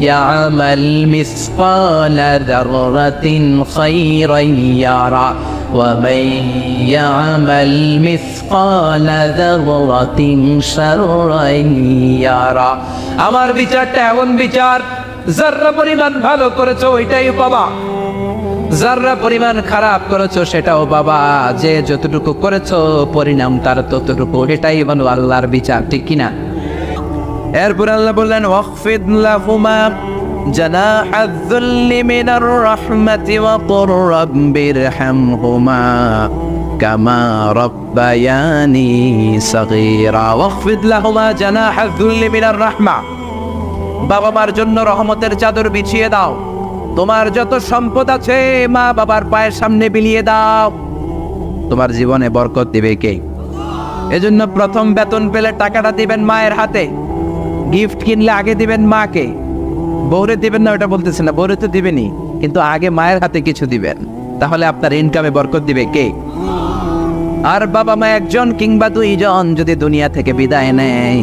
ইয়ামাল মিসকালা যাররাতিন খায়রান ইয়ারা ওয়া মান ইয়ামাল মিসকালা যাররাতিন শাররান ইয়ারা। আমার বিচারটা এমন বিচার, যাররা পরিমাণ ভালো করেছো ওইটাই পাবা, যাররা পরিমাণ খারাপ করেছো সেটাও বাবা। যে যতটুকু করেছো পরিণাম তার ততটুকু, এটাই হলো আল্লাহর বিচার, ঠিক কিনা? এরপর আল্লাহ বললেন ওয়াখফিদ লাহুমা জানাহায যুল্লি মিনার রাহমাতি ওয়া কুর রাব্বিরহামহুমা কামা রাব্বায়ানি সাগীরা। ওয়াখফিদ লাহুমা জানাহায যুল্লি মিনার রাহমা। বাবা মার জন্য রহমতের চাদর বিছিয়ে দাও। তোমার যত সম্পদ আছে মা বাবার পায়ের সামনে বিলিয়ে দাও, তোমার জীবনে বরকত দিবে কে? এজন্য প্রথম বেতন পেলে টাকাটা দিবেন মায়ের হাতে, গিফট কিনলে আগে দিবেন মাকে। বউরে দিবেন না ওটা বলতেছে না, বউরে তো দিবেনই, কিন্তু আগে মায়ের হাতে কিছু দিবেন, তাহলে আপনার ইনকামে বরকত দিবে কে? আর বাবা মা একজন কিংবা দুইজন যদি দুনিয়া থেকে বিদায় নেয়,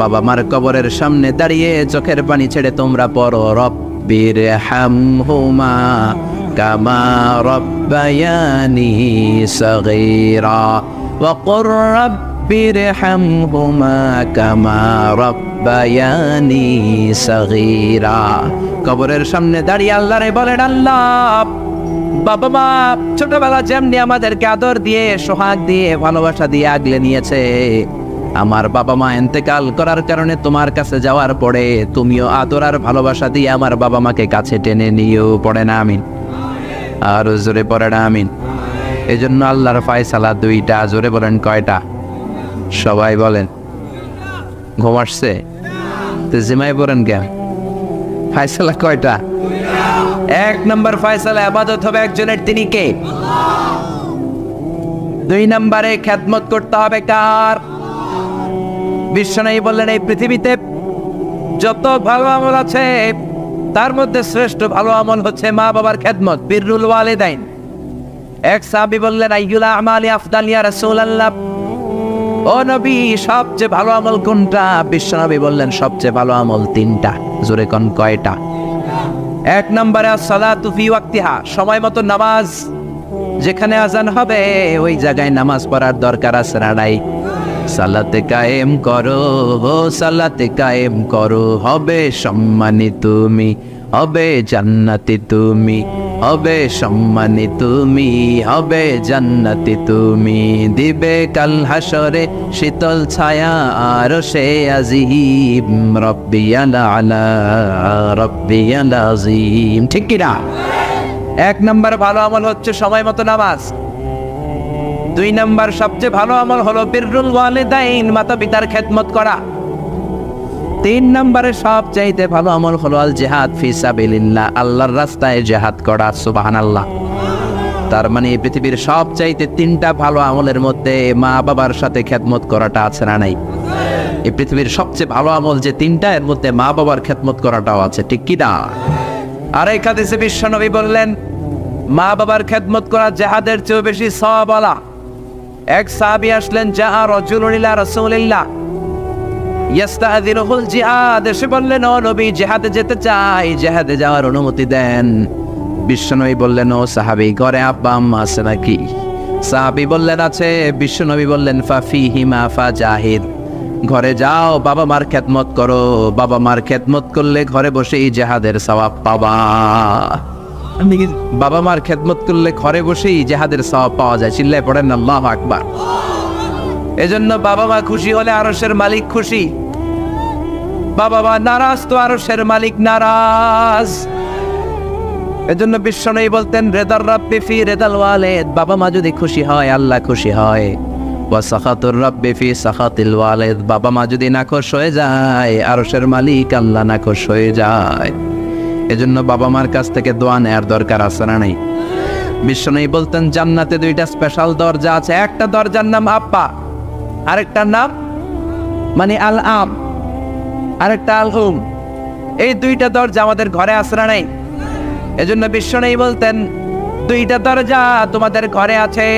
বাবা মার কবরের সামনে দাঁড়িয়ে চোখের পানি ছেড়ে তোমরা পড়ো রব্বিরহামহুমা কামা রাব্বায়ানি সাগীরা ওয়া কুর রাব্বিরহামহুমা কামা রাব্বায়ানি সাগীরা। কবরের সামনে দাঁড়িয়ে আল্লাহরে বলেন আল্লাহ বাবা মা ছোটবেলা যেমনি আমাদেরকে আদর দিয়ে সোহাগ দিয়ে ভালোবাসা দিয়ে আগলে নিয়েছে, আমার বাবা মা ইন্তেকাল করার কারণে তোমার কাছে যাওয়ার পরে তুমিও আদর আর ভালোবাসা দিয়ে আমার বাবা মাকে কাছে টেনে নিও। পড়ে না আমিন? আর জোরে পড়ে না আমিন? এই জন্য আল্লাহর ফায়সালা দুইটা। জোরে বলেন কয়টা? সবাই বলেন। ঘুম আসছে তো জিমাই পড়েন কেন? ফায়সালা কয়টা? এক নম্বর ফায়সালা ইবাদত হবে একজনের, তিনি কে? দুই নম্বরে খেদমত করতে হবে কার? বিশ্বনবী বললেন এই পৃথিবীতে যত ভালো আমল আছে তার মধ্যে শ্রেষ্ঠ ভালো আমল হচ্ছে মা বাবার খেদমত, বিররুল ওয়ালিদাইন। এক সাহাবী বললেন আইয়ুল আমালি আফদাল ইয়া রাসূলুল্লাহ, ও নবী সবচেয়ে ভালো আমল কোনটা? বিশ্বনবী বললেন সবচেয়ে ভালো আমল তিনটা। জোরে কোন কয়টা? এক নম্বরে as-সালাতু ফি ওয়াক্তিহা, সময় মতো নামাজ। যেখানে আজান হবে ওই জায়গায় নামাজ পড়ার দরকার আছে না নাই? সালাতে কায়েম করো, সালাতে কায়েম করো, হবে সম্মানী তুমি, হবে জান্নাতি তুমি, হবে সম্মানী তুমি, হবে জান্নাতি তুমি। দিবে কাল হাসরে শীতল ছায়া আরশে আজিম, রব্বিয়াল আলা রব্বিয়াল আযীম। ঠিক কি না? এক নম্বর ভালো আমল হচ্ছে সময় মতো নামাজ। দুই নম্বর সবচেয়ে ভালো আমল হলো বিররুল ওয়ালিদাইন, মাতা পিতার খেদমত করা। তিন নম্বরে সবচাইতে ভালো আমল হলো আল জিহাদ ফি সাবিলিল্লাহ, আল্লাহর রাস্তায় জিহাদ করা। সুবহানাল্লাহ। তার মানে এই পৃথিবীর সবচাইতে তিনটা ভালো আমলের মধ্যে মা বাবার সাথে খেদমত করাটা আছে না নাই? এই পৃথিবীর সবচেয়ে ভালো আমল যে তিনটা, এর মধ্যে মা বাবার খেদমত করাটাও আছে, ঠিক কি না? আর এই হাদিসে বিশ্বনবী বললেন মা বাবার খেদমত করা জিহাদের চেয়ে বেশি সওয়াবওয়ালা। এক সাহাবী আসলেন, জাআ রাজুলুন ইলা রাসূলিল্লাহ ইস্তাযিনুহুল জিহাদ, এসে বললেন ও নবী জিহাদে যেতে চাই, জিহাদে যাওয়ার অনুমতি দেন। বিশ্বনবী বললেন ও সাহাবী ঘরে আব্বা আম্মা আছে নাকি? সাহাবী বললেন আছে। বিশ্বনবী বললেন ফাফিহিমা ফাজাহিদ, ঘরে যাও বাবা মার খেদমত করো, বাবা মার খেদমত করলে ঘরে বসেই জিহাদের সওয়াব পাবা। বাবা মার খেদমত করলে ঘরে বসেই জিহাদের সওয়াব পাওয়া যায়। চিল্লায় পড়েন আল্লাহু আকবার। এজন্য বাবা মা খুশি হলে আরশের মালিক খুশি, বাবা মা নারাজ তো আরশের মালিক নারাজ। এজন্য বিশ্বনবী বলতেন রেদার রাব্বি ফি রেদাল ওয়ালিদ, বাবা মা যদি খুশি হয় আল্লাহ খুশি হয়। ওয়া সাখাতুর রাব্বি ফি সাখাতিল ওয়ালিদ, বাবা মা যদি নাখোশ হয়ে যায় আরশের মালিক আল্লাহ নাখোশ হয়ে যায়। এজন্য বাবা মার কাছ থেকে দোয়া নেয়ার দরকার আছে না নাই? বিশ্বনবী বলতেন জান্নাতে দুইটা স্পেশাল দরজা আছে, একটা দরজার নাম আব্বা, আরেকটার নাম মানে আল আব, আরেকটা আল হুম। এই দুইটা দরজা আমাদের ঘরে আছে না নাই? এজন্য বিশ্বনবী বলতেন দুইটা দরজা তোমাদের ঘরে আছে,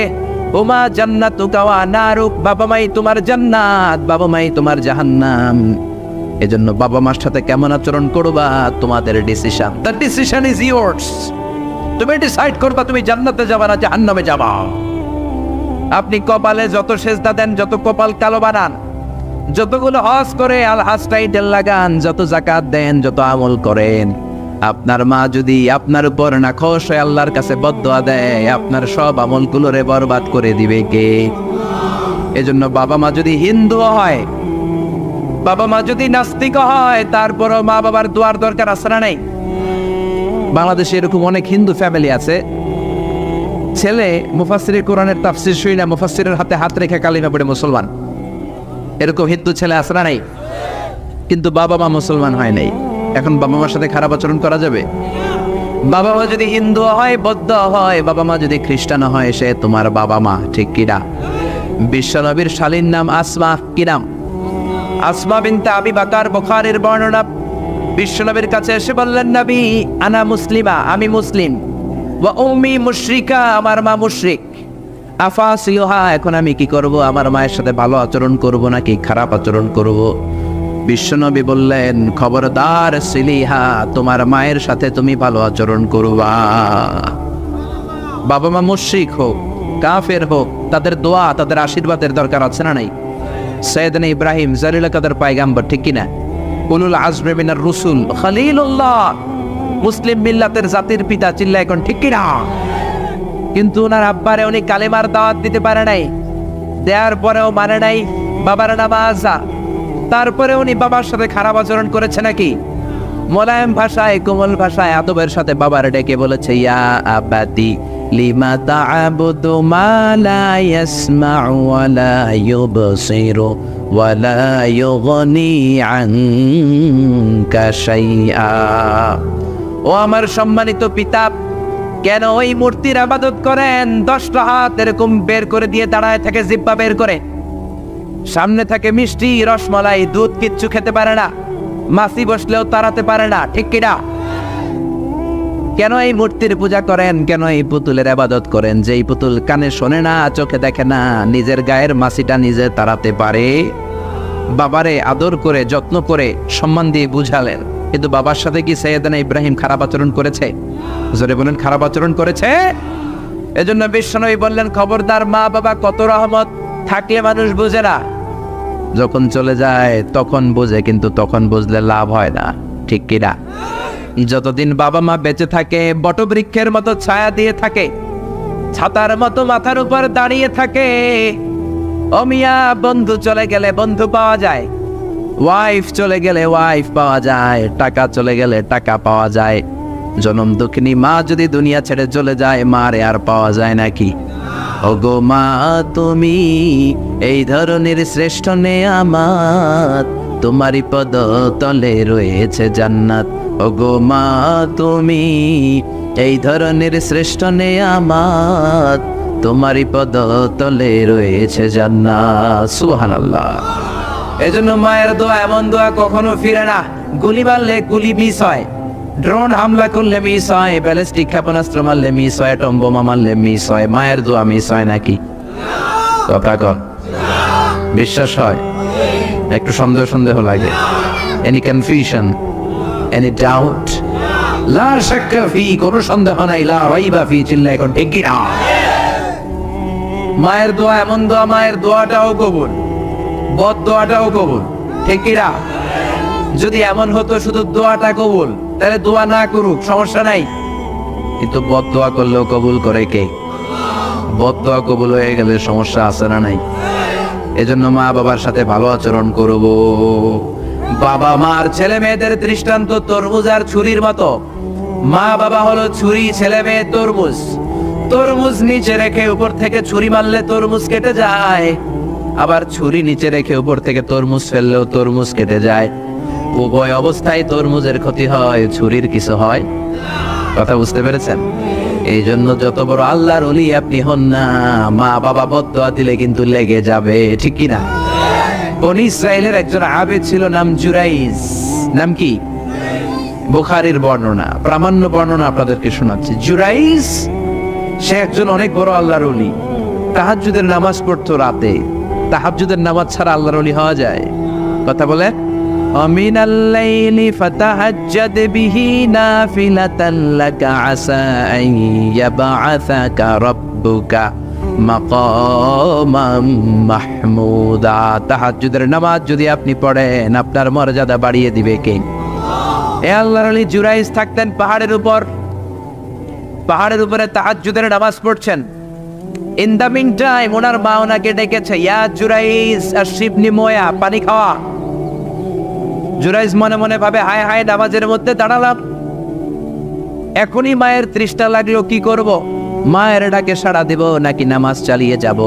উমা জান্নাতুকা ওয়া নারুক, বাবা মাই তোমার জান্নাত, বাবা মাই তোমার জাহান্নাম। এজন্য বাবা মার সাথে কেমন আচরণ করবা তোমাদের decision, the decision is yours. তুমি ডিসাইড করবা তুমি জান্নাতে যাবা না জাহান্নামে যাবা। আপনি কপালে যত সেজদা দেন, যত কপাল কালো বানান, যতগুলো হজ করে আল হাজ টাইটেল লাগান, যত যাকাত দেন, যত আমল করেন, আপনার মা যদি আপনার উপর নাখোশ হয়ে আল্লাহর কাছে বদদোয়া দেয়, আপনার সব আমলগুলোরে বরবাদ করে দিবে কে? এজন্য বাবা মা যদি হিন্দু হয়, বাবা মা যদি নাস্তিক হয়, তারপরও মা বাবার দোয়ার দরকার আছে না নাই? বাংলাদেশে এরকম অনেক হিন্দু ফ্যামিলি আছে, ছেলে মুফাসসিরে কোরআনের তাফসীর শুনে না মুফাসসিরের হাতে হাত রেখে কালিমা পড়ে মুসলমান। এরকম হিন্দু ছেলে আছে না নাই? কিন্তু বাবা মা মুসলমান হয় নাই। এখন বাবা মার সাথে খারাপ আচরণ করা যাবে? বাবা মা যদি হিন্দু হয়, বৌদ্ধ হয়, বাবা মা যদি খ্রিস্টান হয়, সে তোমার বাবা মা, ঠিক কিনা? বিশ্বনবীর শালীর নাম আসমা, কি নাম? আসমা বিনতে আবি বকর, বুখারীর বর্ণনা। বিশ্বনবীর কাছে এসে বললেন নবী আনা মুসলিমা, আমি মুসলিম, ওয়া উম্মি মুশরিকা, আমার মা মুশরিক, আফাসিলুহা, এখন আমি কি করব? আমার মায়ের সাথে ভালো আচরণ করব নাকি খারাপ আচরণ করব? বিশ্বনবী বললেন খবরদার সিলিহা, তোমার মায়ের সাথে তুমি ভালো আচরণ করবা। বাবা মা মুশরিক হোক, কাফের হোক, তাদের দোয়া, তাদের আশীর্বাদের দরকার আছে না নাই? সাইয়েদনা ইব্রাহিম জালিল কাদের পয়গাম্বর, ঠিক কিনা? উলুল আজমি মিনার রুসুল, খলিলুল্লাহ, মুসলিম মিল্লাতের জাতির পিতা, চিল্লা এখন ঠিক কিনা? কিন্তু ওনার আব্বারে উনি কালেমার দাওয়াত দিতে পারে নাই, দেওয়ার পরেও মানে নাই বাবার নাম আযা। তারপরে উনি বাবার সাথে খারাপ আচরণ করেছে নাকি? মোলায়েম ভাষায়, কোমল ভাষায়, আদবের সাথে বাবার ডেকে বলেছে ইয়া আবাতি লিমা তা'বুদু মা লা ইয়াসমা'ু ওয়া লা ইউবসিরু ওয়া লা ইউগনি আনকা শাইআ। ও আমার সম্মানিত পিতা, কেন ওই মূর্তির ইবাদত করেন? 10টা হাত এরকম বের করে দিয়ে দাঁড়ায় থাকে, জিহ্বা বের করে, সামনে থাকে মিষ্টি রসমালাই, দুধ কিচ্ছু খেতে পারে না, মাছি বসলেও তাড়াতে পারে না, ঠিক কিনা? কেন এই মূর্তির পূজা করেন? কেন এই পুতুলের ইবাদত করেন? যে এই পুতুল কানে শোনে না, চোখে দেখে না, নিজের গায়ের মাছিটা নিজে তাড়াতে পারে। বাবারে আদর করে, যত্ন করে, সম্মান দিয়ে বুঝালেন, কিন্তু বাবার সাথে কি সাইয়েদনা ইব্রাহিম খারাপ আচরণ করেছে? জোরে বলেন, খারাপ আচরণ করেছে? এজন্য বিশ্বনবী বললেন খবরদার, মা বাবা কত রহমত, থাকলে মানুষ বুঝে না, যখন চলে যায় তখন বুঝে, কিন্তু তখন বুঝলে লাভ হয় না, ঠিক কিনা? যতদিন বাবা মা বেঁচে থাকে বটবৃক্ষের মতো ছায়া দিয়ে থাকে, ছাতার মতো মাথার উপর দাঁড়িয়ে থাকে। ও মিয়া, বন্ধু চলে গেলে বন্ধু পাওয়া যায়, ওয়াইফ চলে গেলে ওয়াইফ পাওয়া যায়, টাকা চলে গেলে টাকা পাওয়া যায়। জনম দুঃখিনী মা যদি দুনিয়া ছেড়ে চলে যায়, মারে আর পাওয়া যায় নাকি? ওগো মা তুমি এই ধরনের শ্রেষ্ঠ নেয়ামত, তোমারই পদ তলে রয়েছে জান্নাত। ওগো মা তুমি এই ধরনের শ্রেষ্ঠ নেয়ামত তোমারই পদতলে রয়েছে জান্নাত। সুবহানাল্লাহ। এজন্য মায়ের দোয়া এমন দোয়া কখনো ফিরে না। গুলি মারলে গুলি মিস হয়, ড্রোন হামলা করলে মিস হয়, ব্যালিস্টিক ক্ষেপণাস্ত্র মারলে মিস হয়, অ্যাটম বোমা মারলে মিস হয়, মায়ের দোয়া মিস হয় নাকি? কথা কন, বিশ্বাস হয়? একটু সন্দেহ সন্দেহ লাগে? Any confusion, any doubt? লা শাক্কা ফি, কোনো সন্দেহ নাই, লা রাইবা ফি, চিল্লায় এখন ঠিক কি না? মায়ের দোয়া এমন দোয়া, মায়ের দোয়াটাও কবুল, বদ দোয়াটাও কবুল, ঠিক কি না? যদি এমন হতো শুধু দোয়াটা কবুল, তাহলে দোয়া না করুক, সমস্যা নাই। কিন্তু বদ দোয়া করলেও কবুল করে কে? বদ দোয়া কবুল হয়ে গেলে সমস্যা আছে না নাই? এজন্য মা বাবার সাথে ভালো আচরণ করব। বাবা মার ছেলে মেয়েদের দৃষ্টান্ত তরমুজ আর ছুরির মতো। মা বাবা হলো ছুরি, ছেলে মেয়ে তরমুজ। তরমুজ নিচে রেখে উপর থেকে ছুরি মারলে তরমুজ কেটে যায়, আবার ছুরি নিচে রেখে উপর থেকে তরমুজ ফেললেও তরমুজ কেটে যায়। উভয় অবস্থায় তরমুজের ক্ষতি হয়, ছুরির কিছু হয়। কথা বুঝতে পেরেছেন? এই জন্য যত বড় আল্লাহর ওলি আপনি হন না, মা বাবা বদদোয়া দিলে কিন্তু লেগে যাবে, ঠিক কি না? বনি ইসরাইলের একজন আবেদ ছিল, নাম জুরাইজ। নাম কি? বুখারীর বর্ণনা, প্রামাণ্য বর্ণনা আপনাদেরকে শোনাচ্ছি। জুরাইজ সে একজন অনেক বড় আল্লাহর ওলি। তাহাজ্জুদের নামাজ পড়তো রাতে। তাহাজ্জুদের নামাজ ছাড়া আল্লাহর ওলি হওয়া যায়? কথা বলে। আমিনাল লাইলি ফাতাহাজ্জাদ বিহি নাফিলাতান লাকা আসা আন ইয়াবআসাকা রাব্বুকা মাকামাম মাহমুদা। তাহাজ্জুদের নামাজ যদি আপনি পড়েন, আপনার মর্যাদা বাড়িয়ে দিবে কে? এ আল্লাহর ওলি জুরাইজ থাকতেন পাহাড়ের উপর। পাহাড়ের উপরে তাহাজ্জুদের নামাজ পড়ছেন। ইন দা মিন টাইম ওনার মা ওনাকে ডেকেছে, ইয়া জুরাইজ আশরিবনি মোয়া, পানি খাওয়া। জুরাইজ মনে মনে ভাবে, হায় হায়, নামাজের মধ্যে দাঁড়ালাম, এখনই মায়ের তৃষ্ণা লাগলো, কি করব? মায়ের ডাকে সাড়া দেব নাকি নামাজ চালিয়ে যাব?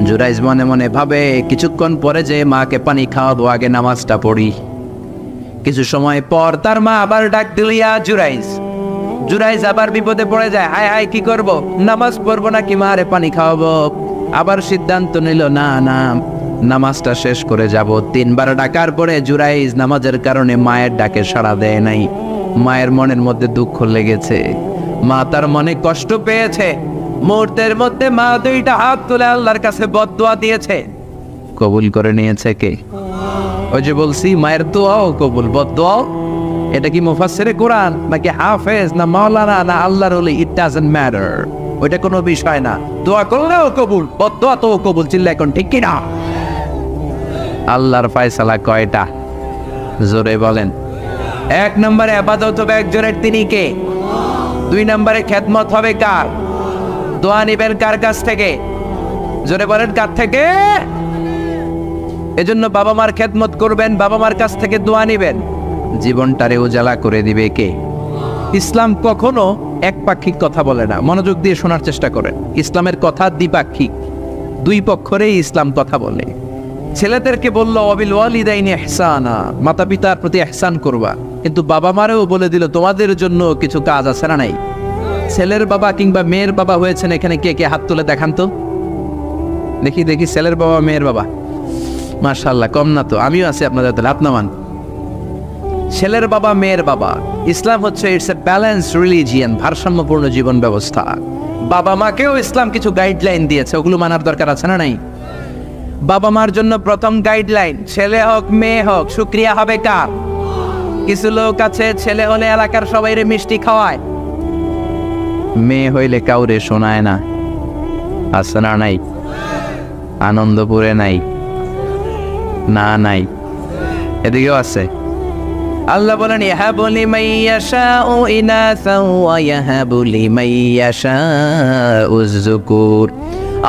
জুরাইজ মনে মনে ভাবে, কিছুক্ষণ পরে যে মাকে পানি খাওয়াবো, আগে নামাজটা পড়ি। কিছু সময় পর তার মা আবার ডাক দিল, ইয়া জুরাইজ। জুরাইজ আবার বিপদে পড়ে যায়, হায় হায়, কি করব? নামাজ পড়বো নাকি মারে পানি খাওয়াবো? আবার সিদ্ধান্ত নিল, না না, নামাজটা শেষ করে যাব। 3 বার ডাকার পরে জুরাইজ নামাজের কারণে মায়ের ডাকে সাড়া দেয় নাই। মায়ের মনের মধ্যে দুঃখ লেগেছে, মা তার মনে কষ্ট পেয়েছে। মুহূর্তের মধ্যে মা 2টা হাত তুলে আল্লাহর কাছে বদদোয়া দিয়েছে। কবুল করে নিয়েছে কে? ওই যে বলছি, মায়ের দোয়াও কবুল, বদদোয়াও। এটা কি মুফাসসিরে কোরআন নাকি হাফেজ না মাওলানা না আল্লাহর ওলি, ইট ডাজন্ট ম্যাটার। ওইটা কোনো বিষয় না। দোয়া করলেও কবুল, বদদোয়া তো কবুল, চিল্লা এখন ঠিক কি না? আল্লাহর ফয়সালা কয়টা? জোরে বলেন। 1 নম্বরে ইবাদত হবে একজনের, তিনি কে? 2 নম্বরে খেদমত হবে কার? দোয়া নিবেন কার কাছ থেকে? জোরে বলেন, কার থেকে? এজন্য বাবা মার খেদমত করবেন, বাবা মার কাছ থেকে দোয়া নিবেন। জীবনটারে উজালা করে দিবে কে? ইসলাম কখনো একপাক্ষিক কথা বলে না। মনোযোগ দিয়ে শোনার চেষ্টা করেন। ইসলামের কথা দ্বিপাক্ষিক, 2 পক্ষেরই ইসলাম কথা বলে। ছেলেদেরকে বলল, ওয়াবিল ওয়ালিদাইনি ইহসানা, মাতা পিতার প্রতি ইহসান করবা। কিন্তু বাবা মারেও বলে দিল, তোমাদের জন্য কিছু কাজ আছে না নাই? ছেলের বাবা কিংবা মেয়ের বাবা হয়েছেন এখানে কে কে? হাত তুলে দেখান তো দেখি দেখি। ছেলের বাবা, মেয়ের বাবা, মাশাআল্লাহ, কম না তো। আমিও আছি আপনাদের দলে, আপনা মান। ছেলের বাবা, মেয়ের বাবা। ইসলাম হচ্ছে ইটস এ ব্যালেন্স রিলিজিয়ান, ভারসাম্যপূর্ণ জীবন ব্যবস্থা। বাবা মাকেও ইসলাম কিছু গাইডলাইন দিয়েছে, ওগুলো মানার দরকার আছে না নাই? বাবা মার জন্য প্রথম গাইডলাইন, ছেলে হোক মেয়ে হোক, শুকরিয়া হবে কার? কিছু লোক আছে ছেলে হলে এলাকার সবাইরে মিষ্টি খাওয়ায়, মেয়ে হইলে কাউরে শোনায় না। আছে না নাই? আনন্দপুরে নাই? না নাই, এদিকেও আছে। আল্লাহ বলেন, ইয়াহাবু লিমান ইয়াশাউ ইনাসান ওয়া ইয়াহাবু লিমান ইয়াশাউ যুকুর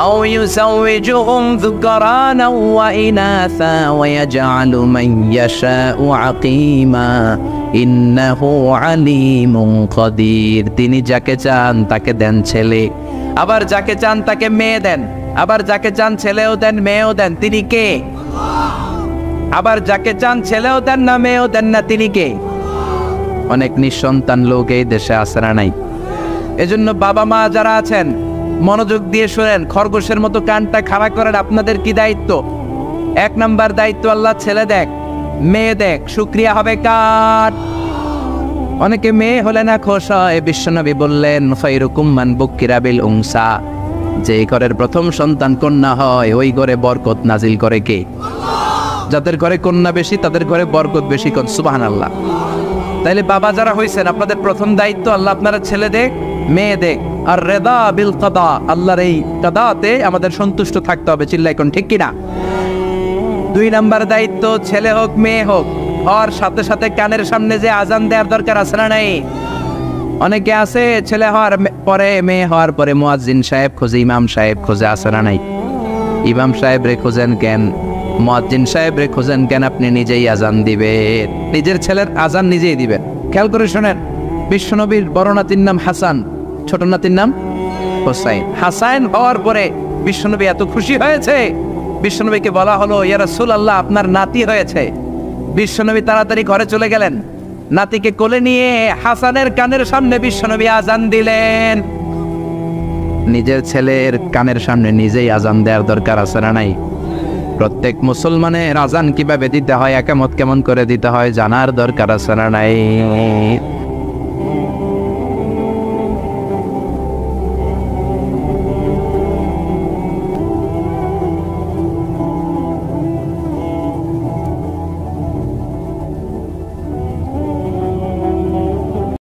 আও ইউযাওয়িজুহুম যুকরানা ওয়া ইনাসা ওয়া ইয়াজআলু মান ইয়াশাউ আকীমা ইন্নাহু আলীমুন কাদির। তিনি যাকে চান তাকে দেন ছেলে, আবার যাকে চান তাকে মেয়ে দেন, আবার যাকে চান ছেলেও দেন মেয়েও দেন। তিনি কে? আবার যাকে চান ছেলেও দেন না মেয়েও দেন না, তিনি কে? অনেক নিঃসন্তান লোক এই দেশে আছে না নাই? এজন্য বাবা মা যারা আছেন মনোযোগ দিয়ে শুনেন, খরগোশের মতো কানটা খাড়া করেন। আপনাদের কি দায়িত্ব? 1 নাম্বার দায়িত্ব, আল্লাহ ছেলে দেখ মেয়ে দেখ, শুকরিয়া হবে কার? অনেকে মেয়ে হলে না খুশ হয়। বিশ্বনবী বললেন ফাইরুকুম মান বুকিরা বিল উনসা, যে ঘরের প্রথম সন্তান কন্যা হয় ওই ঘরে বরকত নাজিল করে কে? যাদের ঘরে কন্যা বেশি তাদের ঘরে বরকত বেশি। কোন সুবহানাল্লাহ। তাইলে বাবা যারা হইছেন আপনাদের প্রথম দায়িত্ব আল্লাহ আপনারা ছেলে দেখ মেয়ে দেখ, আর রেদা বিল কাদা, আল্লাহর এই কাদাতে আমাদের সন্তুষ্ট থাকতে হবে। চিল্লাই কোন ঠিক কিনা? 2 নাম্বার দায়িত্ব, ছেলে হোক মেয়ে হোক, হওয়ার সাথে সাথে কানের সামনে যে আজান দেওয়ার দরকার আছে না নাই? অনেকে আছে ছেলে হওয়ার পরে মেয়ে হওয়ার পরে মুয়াজ্জিন সাহেব খোঁজে, ইমাম সাহেব খোঁজে, আছে না নাই? ইমাম সাহেব রে খোঁজেন কেন? মুয়াজ্জিন সাহেব রে খোঁজেন কেন? আপনি নিজেই আজান দিবেন, নিজের ছেলের আজান নিজেই দিবেন। খেয়াল করে শোনেন, বিশ্বনবীর বড় নাতির নাম হাসান, ছোট নাতির নাম হোসাইন। হাসান হওয়ার পরে বিশ্বনবী এত খুশি হয়েছে, বিশ্বনবীকে বলা হলো ইয়া রাসূলুল্লাহ আপনার নাতি হয়েছে। বিশ্বনবী তাড়াতাড়ি ঘরে চলে গেলেন, নাতিকে কোলে নিয়ে হাসানের কানের সামনে বিশ্বনবী আজান দিলেন। নিজের ছেলের কানের সামনে নিজেই আজান দেওয়ার দরকার আছে না নাই? প্রত্যেক মুসলমানের আজান কিভাবে দিতে হয়, একামত কেমন করে দিতে হয় জানার দরকার আছে না নাই?